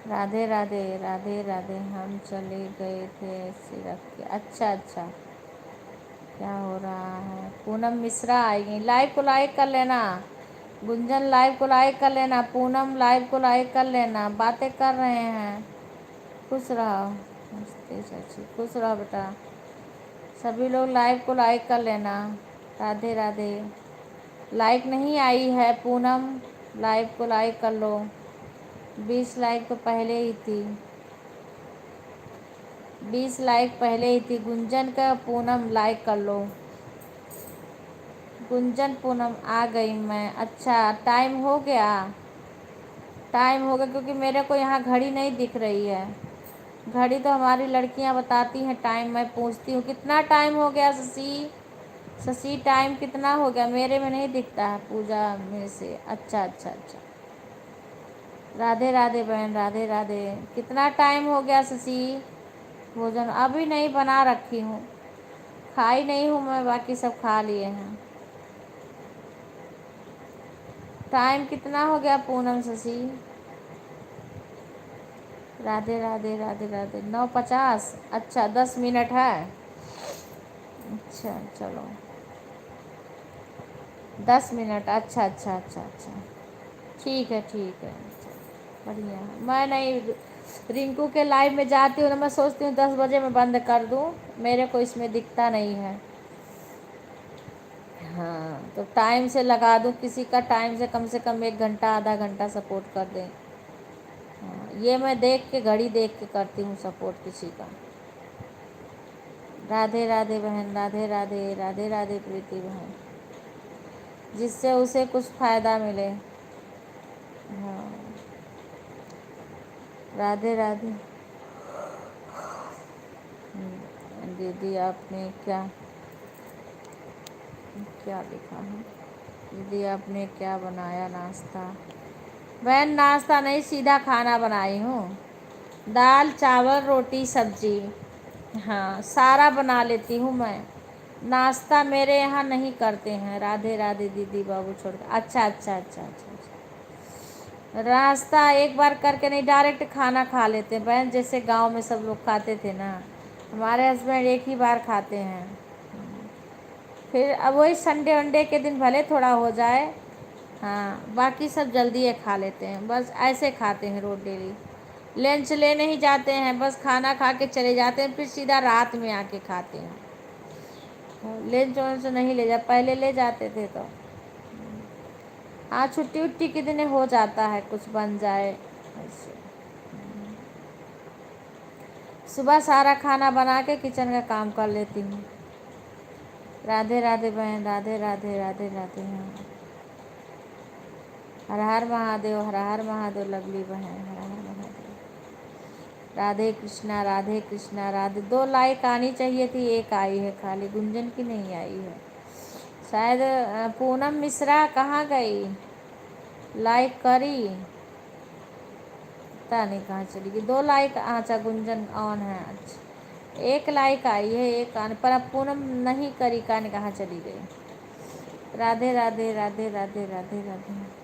[SPEAKER 1] राधे राधे, राधे राधे। हम चले गए थे ऐसे रख के। अच्छा अच्छा, क्या हो रहा है? पूनम मिश्रा आएगी, लाइव को लाइक कर लेना। गुंजन लाइव को लाइक कर लेना, पूनम लाइव को लाइक कर लेना। बातें कर रहे हैं। खुश रहो, मस्ती चाची, खुश रहो बेटा। सभी लोग लाइव को लाइक कर लेना। राधे राधे। लाइक नहीं आई है पूनम, लाइव को लाइक कर लो। 20 लाइक तो पहले ही थी, 20 लाइक पहले ही थी। गुंजन का पूनम लाइक कर लो। गुंजन पूनम आ गई मैं। अच्छा, टाइम हो गया, टाइम हो गया, क्योंकि मेरे को यहाँ घड़ी नहीं दिख रही है। घड़ी तो हमारी लड़कियाँ बताती हैं टाइम, मैं पूछती हूँ कितना टाइम हो गया शशि। शशि टाइम कितना हो गया? मेरे में नहीं दिखता है पूजा में से। अच्छा अच्छा अच्छा। राधे राधे बहन, राधे राधे। कितना टाइम हो गया शशि? भोजन अभी नहीं बना रखी हूँ, खाई नहीं हूँ मैं, बाकी सब खा लिए हैं। टाइम कितना हो गया पूनम शशि? राधे राधे राधे राधे। 9:50। अच्छा 10 मिनट है। अच्छा चलो 10 मिनट। अच्छा अच्छा अच्छा अच्छा। ठीक है ठीक है। बढ़िया। मैं नहीं रिंकू के लाइव में जाती हूँ ना, मैं सोचती हूँ 10 बजे मैं बंद कर दूँ, मेरे को इसमें दिखता नहीं है। हाँ तो टाइम से लगा दूँ, किसी का टाइम से कम 1 घंटा आधा घंटा सपोर्ट कर दें। हाँ ये मैं देख के, घड़ी देख के करती हूँ सपोर्ट किसी का। राधे राधे बहन, राधे राधे राधे राधे प्रीति बहन, जिससे उसे कुछ फ़ायदा मिले। हाँ राधे राधे। दीदी आपने क्या क्या लिखा है? दीदी आपने क्या बनाया नाश्ता? बहन नाश्ता नहीं, सीधा खाना बनाई हूँ। दाल चावल रोटी सब्जी। हाँ सारा बना लेती हूँ मैं। नाश्ता मेरे यहाँ नहीं करते हैं। राधे राधे दीदी बाबू छोड़ के। अच्छा अच्छा अच्छा अच्छा अच्छा। नाश्ता एक बार करके नहीं, डायरेक्ट खाना खा लेते हैं बहन, जैसे गांव में सब लोग खाते थे ना। हमारे हस्बैंड एक ही बार खाते हैं। फिर अब वही संडे वनडे के दिन भले थोड़ा हो जाए। हाँ बाकी सब जल्दी ये खा लेते हैं, बस ऐसे खाते हैं रोज डेली। लंच ले नहीं जाते हैं, बस खाना खा के चले जाते हैं, फिर सीधा रात में आके खाते हैं। लंच वंच नहीं ले जा, पहले ले जाते थे तो। हाँ छुट्टी उट्टी के दिन हो जाता है, कुछ बन जाए ऐसे। सुबह सारा खाना बना के किचन का काम कर लेती हूँ। राधे राधे बहन, राधे राधे राधे राधे। हाँ हर हर महादेव, हर हर महादेव लवली बहन, हर हर महादेव। राधे कृष्णा, राधे कृष्णा, राधे। 2 लाइक आनी चाहिए थी, एक आई है खाली, गुंजन की नहीं आई है शायद। पूनम मिश्रा कहाँ गई? लाइक करी, पता नहीं कहाँ चली गई। 2 लाइक, अच्छा गुंजन ऑन है। अच्छा 1 लाइक आई है, एक आने पर, अब पूनम नहीं करी, कहाँ चली गई? Radhe Radhe Radhe Radhe Radhe Radhe.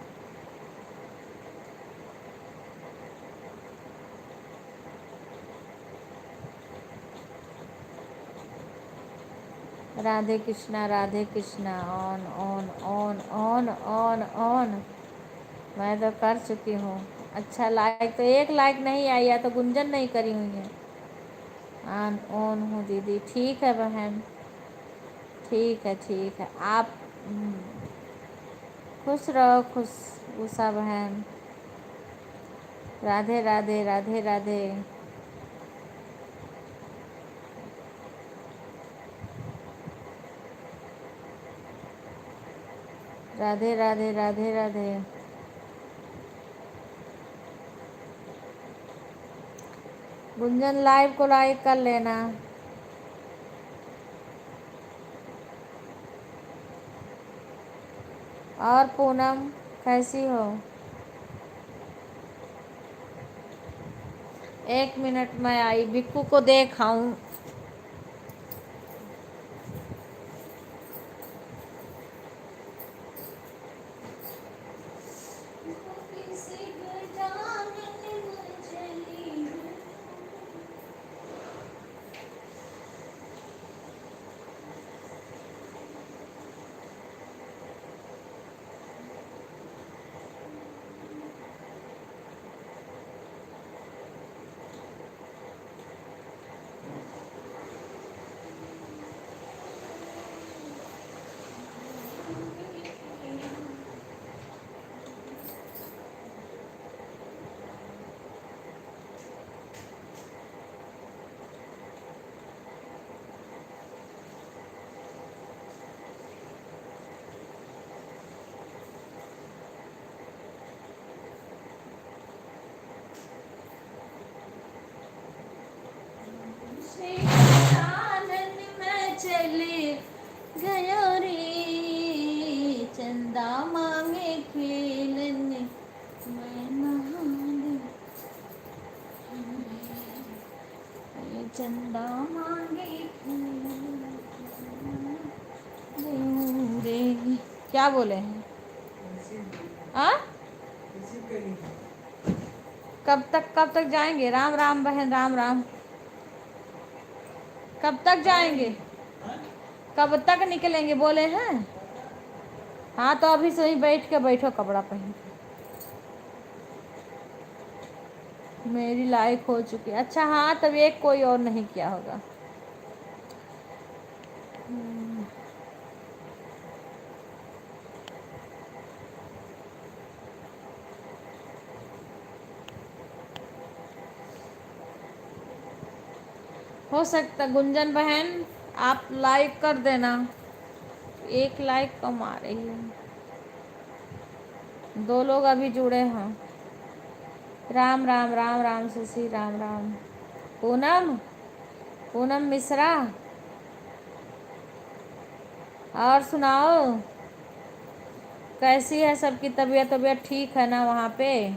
[SPEAKER 1] Radhe Krishna, Radhe Krishna. On on on on on on. मैं तो कर चुकी हूँ। अच्छा लाइक तो 1 लाइक नहीं आई, या तो गुंजन नहीं करी हुई है। ऑन ऑन हूँ दीदी। ठीक है बहन, ठीक है ठीक है। आप खुश रहो, खुश उषा बहन। राधे राधे राधे राधे। राधे राधे राधे राधे। गुंजन लाइव को लाइक कर लेना। और पूनम कैसी हो? 1 मिनट में आई, बिक्कू को देखाऊं। चंदा मांगे रे। क्या बोले हैं? आ? कब तक जाएंगे? राम राम बहन, राम राम। कब तक जाएंगे? कब तक निकलेंगे बोले हैं? हाँ तो अभी से ही बैठ के बैठो कपड़ा पहन के। मेरी लाइक हो चुकी है। अच्छा हाँ, तब एक कोई और नहीं किया होगा। हो सकता गुंजन बहन आप लाइक कर देना, एक लाइक कम आ रही है। 2 लोग अभी जुड़े हैं। राम राम, राम राम शशि, राम राम। पूनम, पूनम मिश्रा, और सुनाओ कैसी है सबकी तबीयत? तबीयत ठीक है ना वहाँ पे?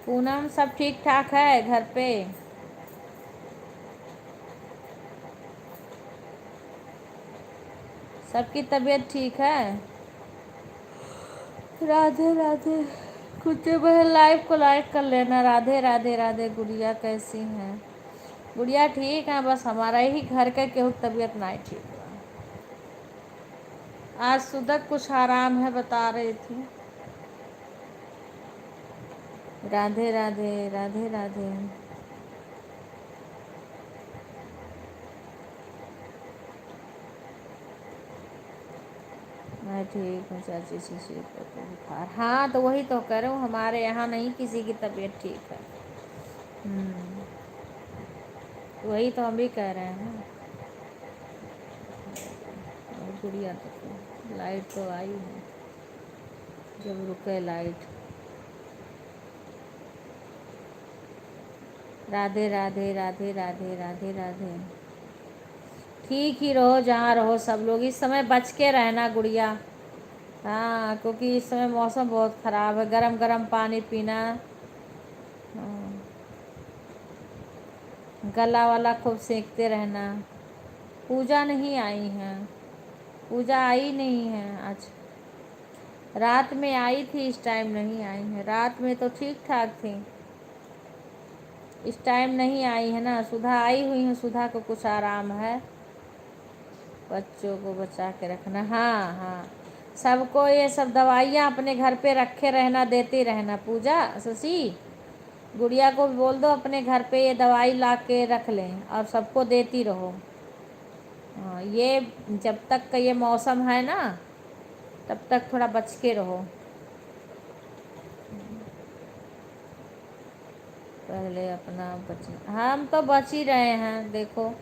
[SPEAKER 1] पूनम सब ठीक ठाक है घर पे? सबकी तबीयत ठीक है? राधे राधे। कुछ बहन लाइव को लाइक कर लेना। राधे राधे राधे। गुड़िया कैसी हैं? गुड़िया ठीक है, बस हमारा ही घर का केहू तबीयत नहीं ठीक हुआ। आज सुबह कुछ आराम है बता रही थी। राधे राधे, राधे राधे। मैं ठीक हूँ चाची, शिशि को तो बुखार। हाँ तो वही तो कह रहा हूँ, हमारे यहाँ नहीं किसी की तबीयत ठीक है। वही तो हम भी कह रहे हैं ना। और गुड़िया तो लाइट तो आई है, जब रुके लाइट। राधे राधे, राधे राधे, राधे राधे। ठीक ही रहो जहाँ रहो सब लोग, इस समय बच के रहना गुड़िया। हाँ क्योंकि इस समय मौसम बहुत ख़राब है। गरम गरम पानी पीना। हाँ, गला वाला खूब सेकते रहना। पूजा नहीं आई हैं? पूजा आई नहीं है आज? रात में आई थी, इस टाइम नहीं आई है। रात में तो ठीक ठाक थी, इस टाइम नहीं आई है ना। सुधा आई हुई है, सुधा को कुछ आराम है। बच्चों को बचा के रखना। हाँ हाँ, सबको ये सब दवाइयाँ अपने घर पे रखे रहना, देते रहना। पूजा शशि गुड़िया को भी बोल दो अपने घर पे ये दवाई ला के रख लें और सबको देती रहो। हाँ, ये जब तक का ये मौसम है ना तब तक थोड़ा बच के रहो। पहले अपना बच, हम तो बच ही रहे हैं देखो,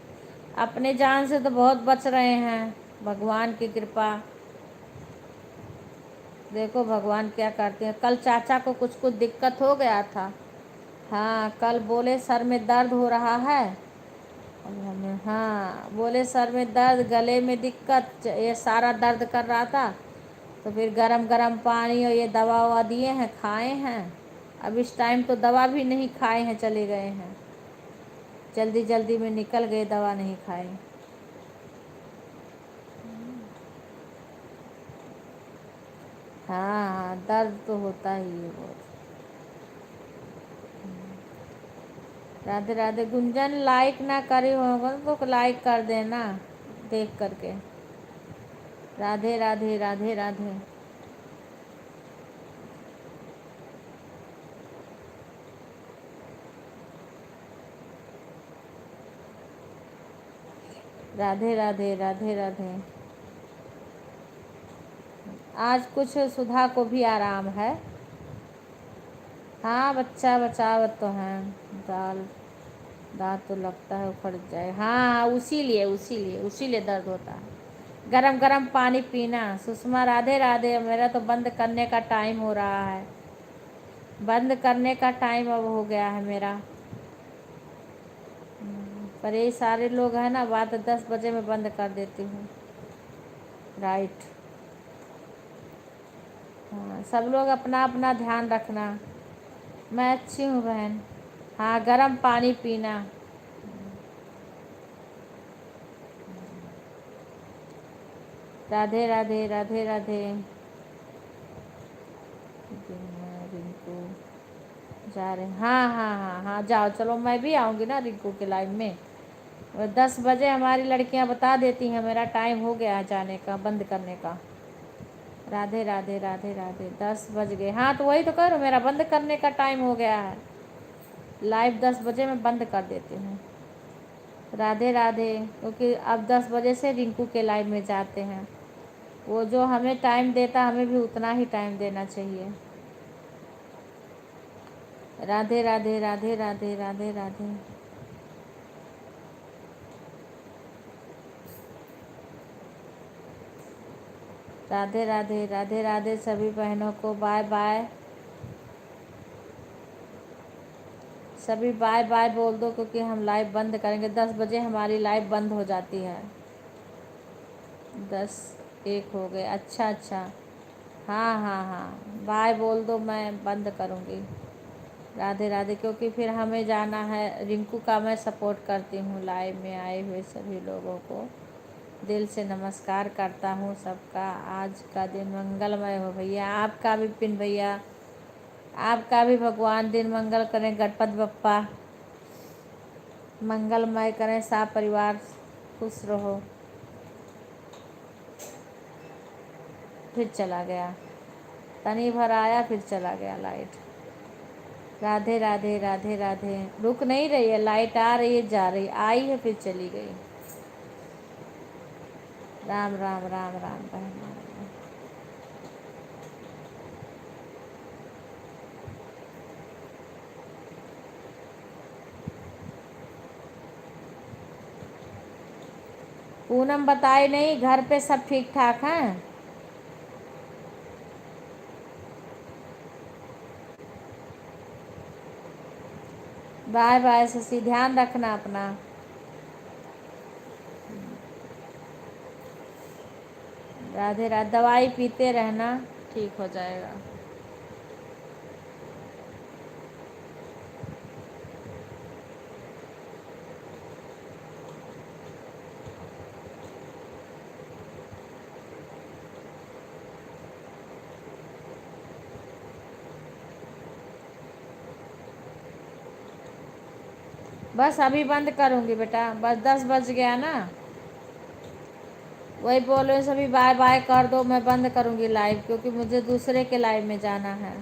[SPEAKER 1] अपने जान से तो बहुत बच रहे हैं, भगवान की कृपा। देखो भगवान क्या करते हैं। कल चाचा को कुछ कुछ दिक्कत हो गया था। हाँ कल बोले सर में दर्द हो रहा है। हाँ बोले सर में दर्द, गले में दिक्कत, ये सारा दर्द कर रहा था। तो फिर गरम गरम पानी और ये दवा ववा दिए हैं, खाए हैं। अब इस टाइम तो दवा भी नहीं खाए हैं, चले गए हैं, जल्दी जल्दी में निकल गए, दवा नहीं खाए। हाँ हाँ दर्द तो होता ही है बहुत। राधे राधे। गुंजन लाइक ना करे होगा तो लाइक कर देना देख करके। राधे राधे, राधे राधे। राधे राधे, राधे राधे। आज कुछ सुधा को भी आराम है। हाँ बच्चा बचावत तो है। दाल दांत तो लगता है उखड़ जाए। हाँ हाँ उसी लिए दर्द होता है। गरम गरम पानी पीना। सुषमा राधे राधे। मेरा तो बंद करने का टाइम हो रहा है, बंद करने का टाइम अब हो गया है मेरा। पर ये सारे लोग हैं ना, बात 10 बजे में बंद कर देती हूँ। राइट। हाँ सब लोग अपना अपना ध्यान रखना। मैं अच्छी हूँ बहन। हाँ गरम पानी पीना। राधे राधे राधे राधे। रिंकू जा रहे, हाँ हाँ हाँ हाँ, जाओ चलो, मैं भी आऊँगी ना रिंकू के लाइव में। 10 बजे हमारी लड़कियां बता देती हैं मेरा टाइम हो गया है जाने का, बंद करने का। राधे राधे राधे राधे। 10 बज गए, हाँ तो वही तो कह रहा हूँ, मेरा बंद करने का टाइम हो गया है। लाइव 10 बजे मैं बंद कर देती हूँ। राधे राधे। क्योंकि अब 10 बजे से रिंकू के लाइव में जाते हैं। वो जो हमें टाइम देता, हमें भी उतना ही टाइम देना चाहिए। राधे राधे राधे राधे राधे राधे। राधे राधे राधे राधे सभी बहनों को बाय बाय। सभी बाय बाय बोल दो, क्योंकि हम लाइव बंद करेंगे। 10 बजे हमारी लाइव बंद हो जाती है। 10 1 हो गए, अच्छा अच्छा। हाँ हाँ हाँ, बाय बोल दो, मैं बंद करूँगी। राधे राधे। क्योंकि फिर हमें जाना है। रिंकू का मैं सपोर्ट करती हूँ। लाइव में आए हुए सभी लोगों को दिल से नमस्कार करता हूँ। सबका आज का दिन मंगलमय हो भैया। आपका भी पिन भैया, आपका भी भगवान दिन मंगल करें। गणपति बप्पा मंगलमय करें। सब परिवार खुश रहो। फिर चला गया, तनी भर आया फिर चला गया लाइट। राधे राधे राधे राधे। रुक नहीं रही है लाइट, आ रही है जा रही, आई है फिर चली गई। राम राम राम राम बहन। पूनम बताई नहीं, घर पे सब ठीक ठाक हैं। बाय बाय शशि, ध्यान रखना अपना। राधे राधे। दवाई पीते रहना, ठीक हो जाएगा। बस अभी बंद करूँगी बेटा, बस 10 बज गया ना। वही बोल रहे सभी बाय बाय कर दो, मैं बंद करूँगी लाइव, क्योंकि मुझे दूसरे के लाइव में जाना है।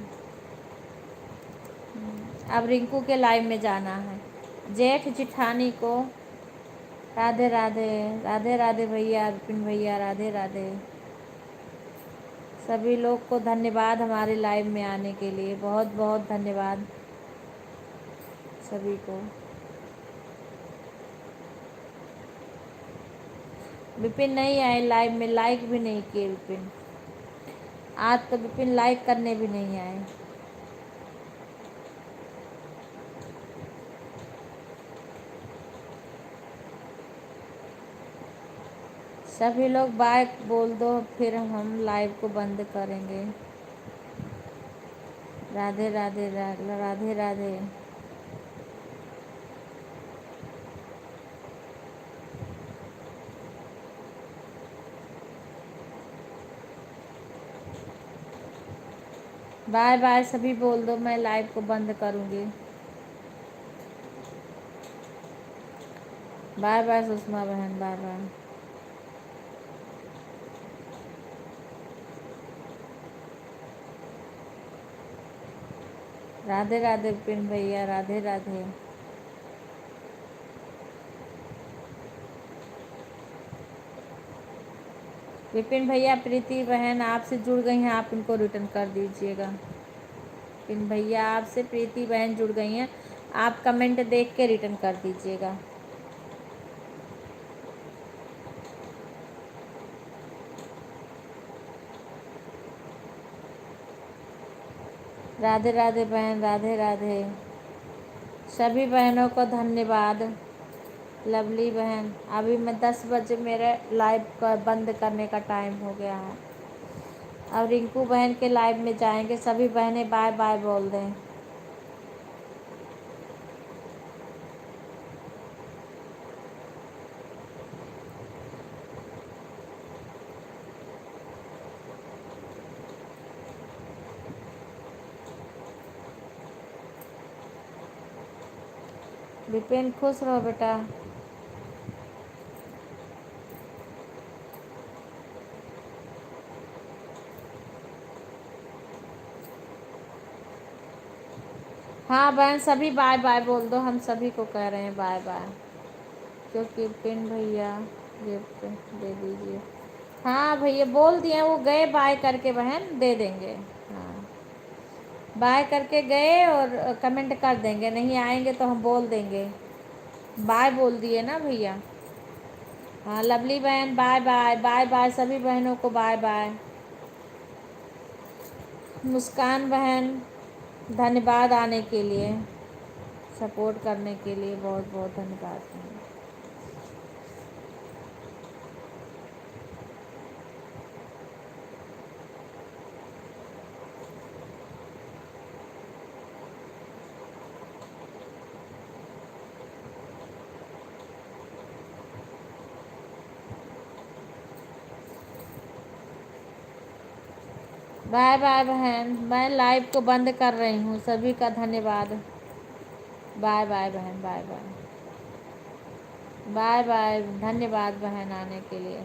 [SPEAKER 1] अब रिंकू के लाइव में जाना है। जेठ जिठानी को राधे राधे। राधे राधे भैया, विपिन भैया राधे राधे। सभी लोग को धन्यवाद हमारे लाइव में आने के लिए, बहुत बहुत धन्यवाद सभी को। विपिन नहीं आए लाइव में, लाइक भी नहीं किए विपिन। आज तो विपिन लाइक करने भी नहीं आए। सभी लोग बाय बोल दो, फिर हम लाइव को बंद करेंगे। राधे राधे राधे राधे। बाय बाय सभी बोल दो, मैं लाइव को बंद करूँगी। बाय बाय सुषमा बहन, बाय बाय। राधे राधे विपिन भैया, राधे राधे। विपिन भैया, प्रीति बहन आपसे जुड़ गई हैं, आप इनको रिटर्न कर दीजिएगा। विपिन भैया आपसे प्रीति बहन जुड़ गई हैं, आप कमेंट देख के रिटर्न कर दीजिएगा। राधे राधे बहन, राधे राधे। सभी बहनों को धन्यवाद। लवली बहन, अभी मैं 10 बजे मेरे लाइव का बंद करने का टाइम हो गया है। अब रिंकू बहन के लाइव में जाएंगे। सभी बहनें बाय बाय बोल दें। विपिन खुश रहो बेटा। हाँ बहन, सभी बाय बाय बोल दो, हम सभी को कह रहे हैं बाय बाय। क्योंकि पिन भैया गिफ्ट दे दीजिए। हाँ भैया बोल दिए, वो गए बाय करके बहन, दे देंगे। हाँ बाय करके गए और कमेंट कर देंगे, नहीं आएंगे तो हम बोल देंगे। बाय बोल दिए ना भैया। हाँ लवली बहन बाय बाय, बाय बाय सभी बहनों को बाय बाय। मुस्कान बहन धन्यवाद आने के लिए, सपोर्ट करने के लिए बहुत बहुत धन्यवाद। बाय बाय बहन, मैं लाइव को बंद कर रही हूँ, सभी का धन्यवाद। बाय बाय बहन, बाय बाय, बाय बाय, धन्यवाद बहन आने के लिए।